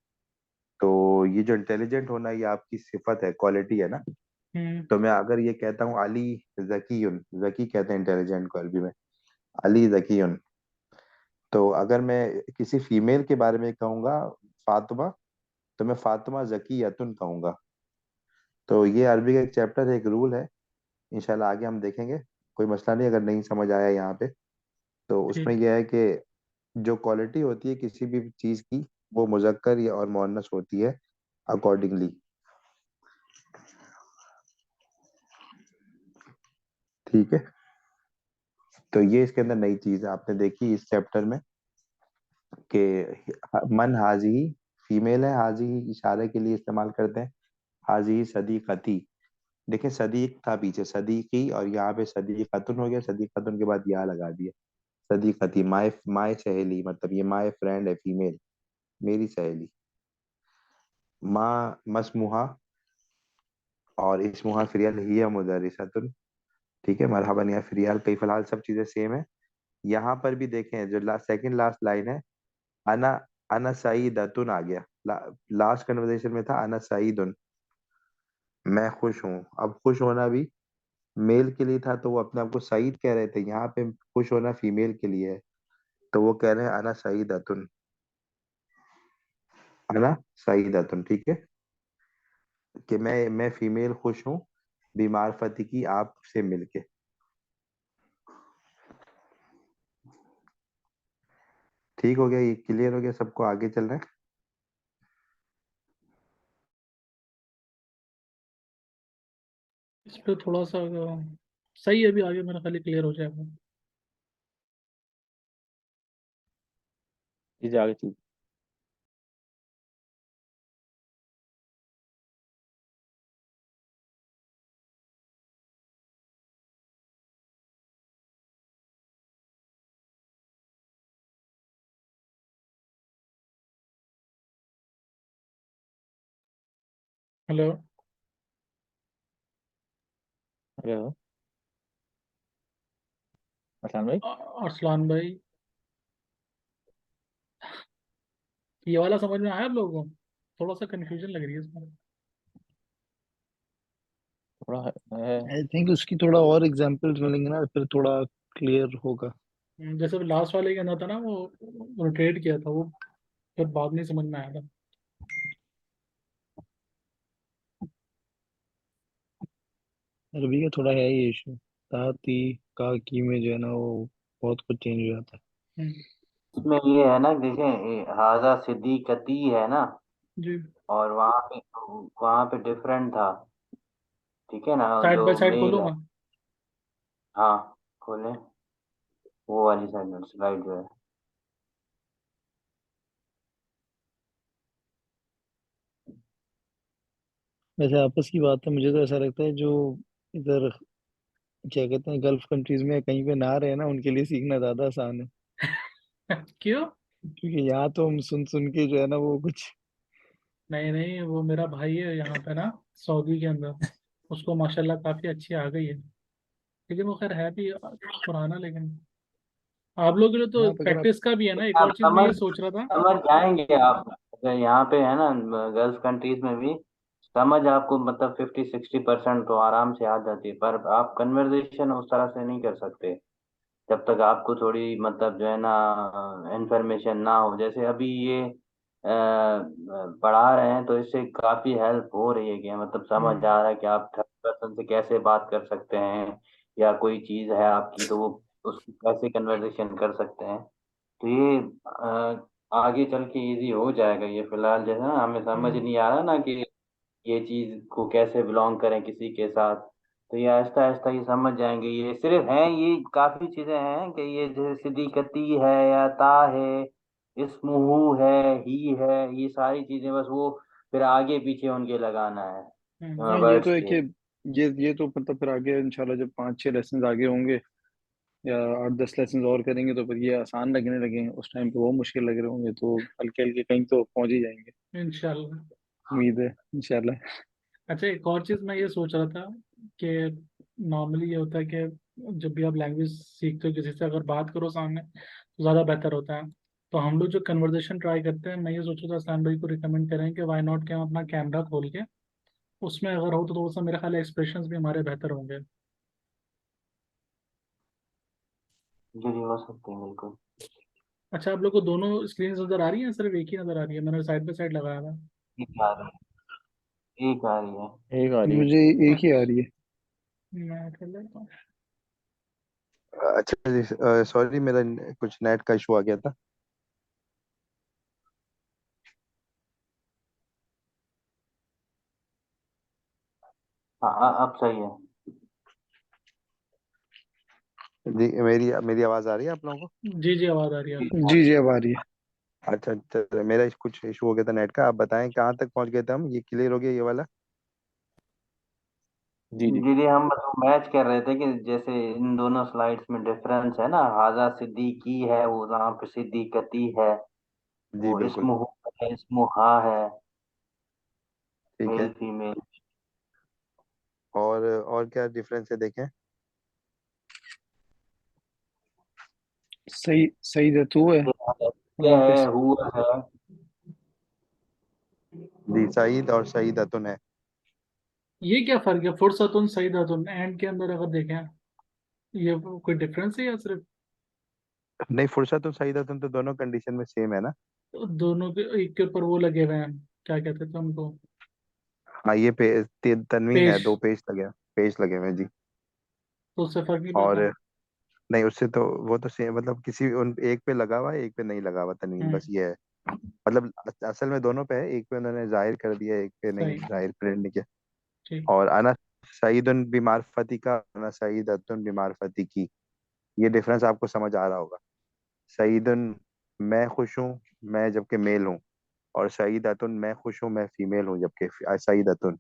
तो ये जो इंटेलिजेंट होना ये आपकी सिफत है, क्वालिटी है ना। हम्म। तो मैं अगर ये कहता हूँ अली जकीयुन, जकी कहते हैं इंटेलिजेंट को अरबी में, अली जकीयुन, तो अगर मैं किसी फीमेल के बारे में कहूंगा फातिमा, तो मैं फातिमा जकीयतुन कहूंगा। तो ये अरबी का एक चैप्टर है, एक रूल है। इंशाल्लाह आगे हम देखेंगे, कोई मसला नहीं अगर नहीं समझ आया यहाँ पे। तो उसमें ठीक। यह है कि जो क्वालिटी होती है किसी भी चीज की, वो मुजक्कर या और मुअन्नस होती है अकॉर्डिंगली। ठीक है। तो ये इसके अंदर नई चीज है आपने देखी इस चैप्टर में कि मन हाजी, फीमेल है, हाजी इशारे के लिए इस्तेमाल करते हैं। हाजी सदीकती, देखिए सदीक था पीछे, सदीकी, और यहाँ पे सदीकतुन हो गया, सदीकतुन के बाद या लगा दिया। सदीकती माय माय सहेली, मतलब ये माय फ्रेंड है, फीमेल, मेरी सहेली। माँ मसमुहा, और इसमुहा फिरियल हिया मुदर्रिसतुन। ठीक है, मरहबन या फिरियाल, कई फिलहाल सब चीजें सेम है। यहाँ पर भी देखें जो सेकंड लास्ट लाइन है, अना अना सईदतुन आ गया। लास्ट कन्वर्सेशन में था अना सईदुन, मैं खुश हूँ। अब खुश होना भी मेल के लिए था तो वो अपने आप को सईद कह रहे थे, यहाँ पे खुश होना फीमेल के लिए है, तो वो कह रहे हैं अना सईदतुन, अना सईदतुन। ठीक है, कि मैं फीमेल खुश हूँ बीमारफती की, आपसे मिलके। ठीक हो गया, ये क्लियर हो गया सबको, आगे चल रहे हैं। इस पे थोड़ा सा सही है, अभी आगे मेरा खाली क्लियर हो जाएगा। चीजें आगे चीज। हेलो। हेलो असान भाई। अरसलान भाई, ये वाला समझ में आया आप लोगों को? थोड़ा सा कंफ्यूजन लग रही है इसमें। थोड़ा है। आई थिंक उसकी थोड़ा और एग्जांपल्स मिलेंगे ना, फिर थोड़ा क्लियर होगा। जैसे लास्ट वाले के अंदर था ना, वो रोटेट किया था वो, फिर बाद में समझ में आया था। अरबी का थोड़ा है ये इशू, ता ती का की में जो है ना वो बहुत कुछ चेंज हो जाता है। हम्म। इसमें ये है ना, देखें हाजा सिद्दीकती है ना, जी। और वहाँ पे डिफरेंट था। ठीक है ना, साइड जो बाय साइड मेल है। खोलूंगा। हाँ, खोले वो वाली साइड स्लाइड जो है। वैसे आपस की बात है, मुझे तो ऐसा लगता है जो इधर क्या कहते हैं गल्फ कंट्रीज में कहीं पे ना रहे ना, उनके लिए सीखना ज्यादा आसान है। क्यों? क्योंकि यहाँ तो हम सुन सुन के जो है ना वो कुछ। नहीं नहीं, वो मेरा भाई है यहाँ पे ना, सऊदी के अंदर, उसको माशाल्लाह काफी अच्छी आ गई है। लेकिन वो खैर है भी पुराना, लेकिन आप लोगों के लिए तो हाँ तो अगर आप प्रैक्टिस का भी है ना। एक आप और चीज मैं ये सोच रहा था। समझ जाएंगे आप। अगर यहाँ पे है ना गर्ल्स कंट्रीज में भी समझ आपको मतलब 50-60% तो आराम से आ जाती है, पर आप कन्वर्सेशन उस तरह से नहीं कर सकते जब तक आपको थोड़ी मतलब जो है ना इंफॉर्मेशन ना हो। जैसे अभी ये पढ़ा रहे हैं तो इससे काफी हेल्प हो रही है कि मतलब समझ आ रहा है कि आप थर्ड पर्सन से कैसे बात कर सकते हैं, या कोई चीज है आपकी तो वो उसको कैसे कन्वर्सेशन कर सकते हैं। तो ये आगे चल के इजी हो जाएगा। ये फिलहाल जैसे ना हमें समझ नहीं आ रहा ना कि ये चीज को कैसे बिलोंग करें किसी के साथ, तो ये आहिस्ता आहिस्ता ये समझ जाएंगे। ये सिर्फ हैं, ये काफी चीजें हैं कि ये जैसे सिद्दीकती है या ता है, इस्मुहू है, ही है, ये सारी चीजें बस वो फिर आगे पीछे उनके लगाना है हाँ ये तो वर्ड्स है के। कि ये तो मतलब फिर आगे इंशाल्लाह जब 5-6 लेसन आगे होंगे या 8-10 लेसन और करेंगे तो फिर ये आसान लगने लगेंगे, उस टाइम पे वो मुश्किल लग रहे होंगे, तो हल्के हल्के कहीं तो पहुंच ही जाएंगे। इंशाल्लाह। उम्मीद है इंशाल्लाह। अच्छा, एक और चीज मैं ये सोच रहा था कि नॉर्मली ये होता है कि जब भी आप लैंग्वेज सीखते हो किसी से, अगर बात करो सामने तो ज़्यादा बेहतर होता है। तो हम लोग जो कन्वर्जेशन ट्राई करते हैं, मैं ये सोच रहा था सैम भाई को रिकमेंड करें कि वाई नॉट कि हम अपना कैमरा खोल के उसमें अगर हो तो थोड़ा सा मेरे ख्याल एक्सप्रेशंस भी हमारे बेहतर होंगे। जी जी, हो सकते हैं बिल्कुल। अच्छा, आप लोग को दोनों स्क्रीन नज़र आ रही है, सिर्फ एक ही नज़र आ रही है? मैंने साइड बाई साइड लगाया था। ठीक आ रही है, ठीक आ रही है। एक आ रही है। मुझे एक ही आ रही है। मैं कर लेता हूँ। अच्छा जी, सॉरी मेरा कुछ नेट का इशू आ गया था। हाँ अब सही है। जी, मेरी मेरी आवाज आ रही है आप लोगों को? जी जी, आवाज़ आ रही है जी आपकी। जी जी अब आ रही है। अच्छा अच्छा, मेरा कुछ इशू हो गया था नेट का। आप बताएं कहाँ तक पहुंच गए थे हम? ये क्लियर हो गया ये वाला? जी जी। जी जी, हम बस मैच कर रहे थे कि जैसे इन दोनों स्लाइड्स में डिफरेंस है ना, हाजा सिद्दीकी है वो जहाँ पे सिद्दीकती है, जी वो बिल्कुल। इसमु है, इसमुहा है, ठीक मेल है। फीमेल। और क्या डिफरेंस है देखें? सही सही है तू है ये वहाँ पे। है, हुआ है। जी, सईद और सईदतुन है। ये क्या फर्क है? फुरसतुन सईदतुन एंड के अंदर अगर देखें, ये कोई डिफरेंस है या सिर्फ नहीं, फुर्सत और सईदतुन तो दोनों कंडीशन में सेम है ना। दोनों के एक के ऊपर वो लगे हुए हैं? क्या कहते थे उनको? हाँ, ये तनवीन है, पेश। दो पेज लगे हुए हैं जी। तो उससे फर्क नहीं और पड़ता? नहीं, उससे तो वो तो सेम, मतलब किसी उन एक पे लगा हुआ है, एक पे नहीं लगा हुआ तनवीन, हम्म। बस ये है। मतलब असल में दोनों पे है, एक पे उन्होंने जाहिर कर दिया, एक पे नहीं सही। जाहिर प्रिंट नहीं किया। ठीक। और अना सईदुन बिमारफती का, अना सईदतुन बिमारफती की, ये डिफरेंस आपको समझ आ रहा होगा। सईदुन मैं खुश हूँ, मैं जबकि मेल हूँ। और सईदतुन मैं खुश हूँ, मैं फीमेल हूँ जबकि सईदतुन।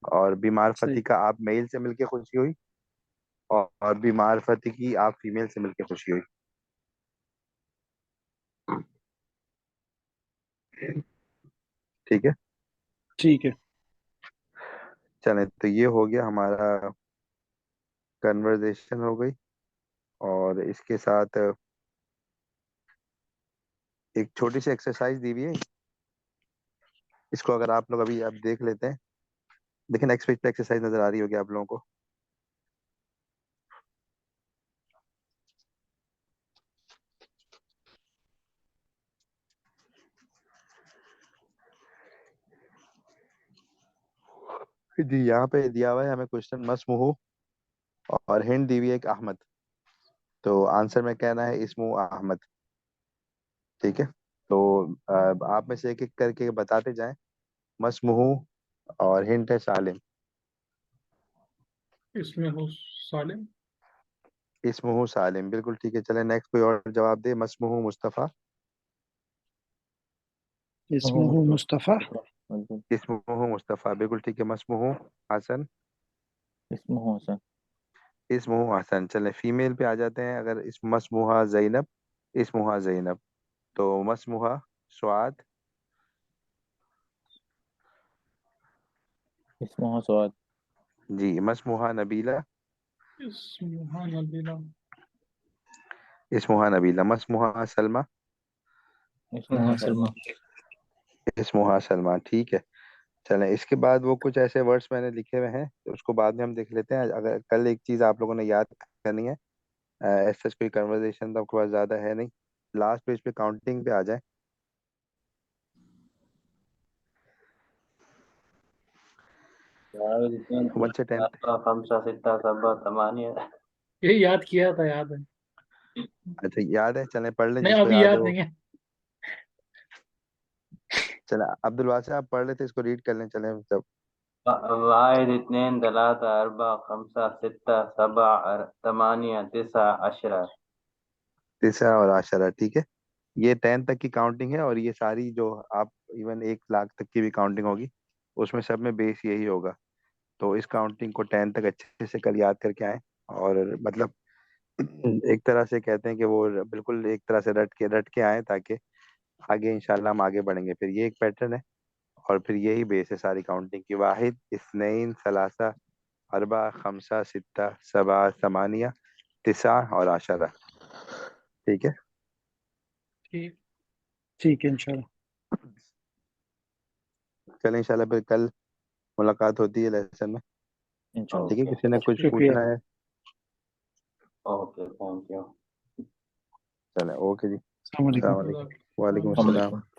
और सही। बिमारफती का आप मेल से मिलके खुशी हुई, और बिमारफती की आप फीमेल से मिलके खुशी हुई। ठीक है। ठीक है। चलें, तो ये हो गया हमारा, कन्वर्जेशन हो गई। और इसके साथ एक छोटी सी एक्सरसाइज दी हुई है, इसको अगर आप लोग अभी आप देख लेते हैं। देखिए नेक्स्ट पेज पे एक्सरसाइज नजर आ रही होगी आप लोगों को। जी, यहाँ पे दिया हुआ है हमें क्वेश्चन मसमुहु, और हिंट दी हुई है एक अहमद। तो आंसर में कहना है इसमु अहमद। ठीक है। तो आप में से एक एक करके बताते जाएं। मसमुहु, और हिंट है सालिम। इसमें हो सालिम। इसमुहु सालिम, बिल्कुल ठीक है। चले नेक्स्ट, कोई और जवाब दे। मसमुहु मुस्तफ़ा। इसमें हूँ मुस्तफ़ा। बिल्कुल। इसमुहु मुस्तफ़ा, बिल्कुल ठीक है। मसमुहु हसन। इसमें हो सर। इसमुहु हसन। चले फीमेल पे आ जाते हैं। अगर इस मसमुहा जैनब, इसमुहा जैनब। तो मसमुहा स्वाद। इसमें हो स्वाद। जी, मसमुहा नबीला। इसमुहा नबीला। इसमुहा नबीला, मसमुहा सलमा, इसमुहा सलमा। इसमुहा सलमा, ठीक है। चलें, इसके बाद वो कुछ ऐसे वर्ड्स मैंने लिखे हुए हैं तो उसको बाद में हम देख लेते हैं। अगर कल एक चीज़ आप लोगों ने याद करनी है, ऐसा कोई कन्वर्सेशन तो आपके पास ज़्यादा है नहीं, लास्ट पेज पे काउंटिंग पे आ जाए। वन से 10। खमसा सित्ता सबा तमानिया। ये याद किया था, याद है। अच्छा याद है, चलें पढ़ लें नहीं, जिसको अभी याद है याद वो। नहीं है। चलें अब्दुल वासी आप पढ़ लेते, इसको रीड कर लें, चलें जब। वाहिद इत्नीन तलाता अरबा खमसा सित्ता सबा तमानिया तिसा अशरा। तीसरा और आशरा, ठीक है। ये 10 तक की काउंटिंग है, और ये सारी जो आप इवन 1 लाख तक की भी काउंटिंग होगी उसमें सब में बेस यही होगा। तो इस काउंटिंग को 10 तक अच्छे से कल याद करके आए। और मतलब एक तरह से कहते हैं कि वो बिल्कुल एक तरह से रट के आए, ताकि आगे इंशाल्लाह हम आगे बढ़ेंगे। फिर ये एक पैटर्न है, और फिर यही बेस है सारी काउंटिंग की। वाहिद, इस्नैन, सलासा, अरबा, खमसा, सित्ता, सबा, समानिया, तिसा और आशरा, ठीक है। ठीक। ठीक है इंशाल्लाह। चलें इंशाल्लाह फिर कल मुलाकात होती है लेसन में, इंशाल्लाह। ठीक है। किसी ने कुछ शुक्रिया। पूछना है? Okay, thank you. चलें, ओके जी। अस्सलाम वालेकुम। अस्सलाम वालेकुम। वालेकुम अस्सलाम अस्सलाम। वालेकुम।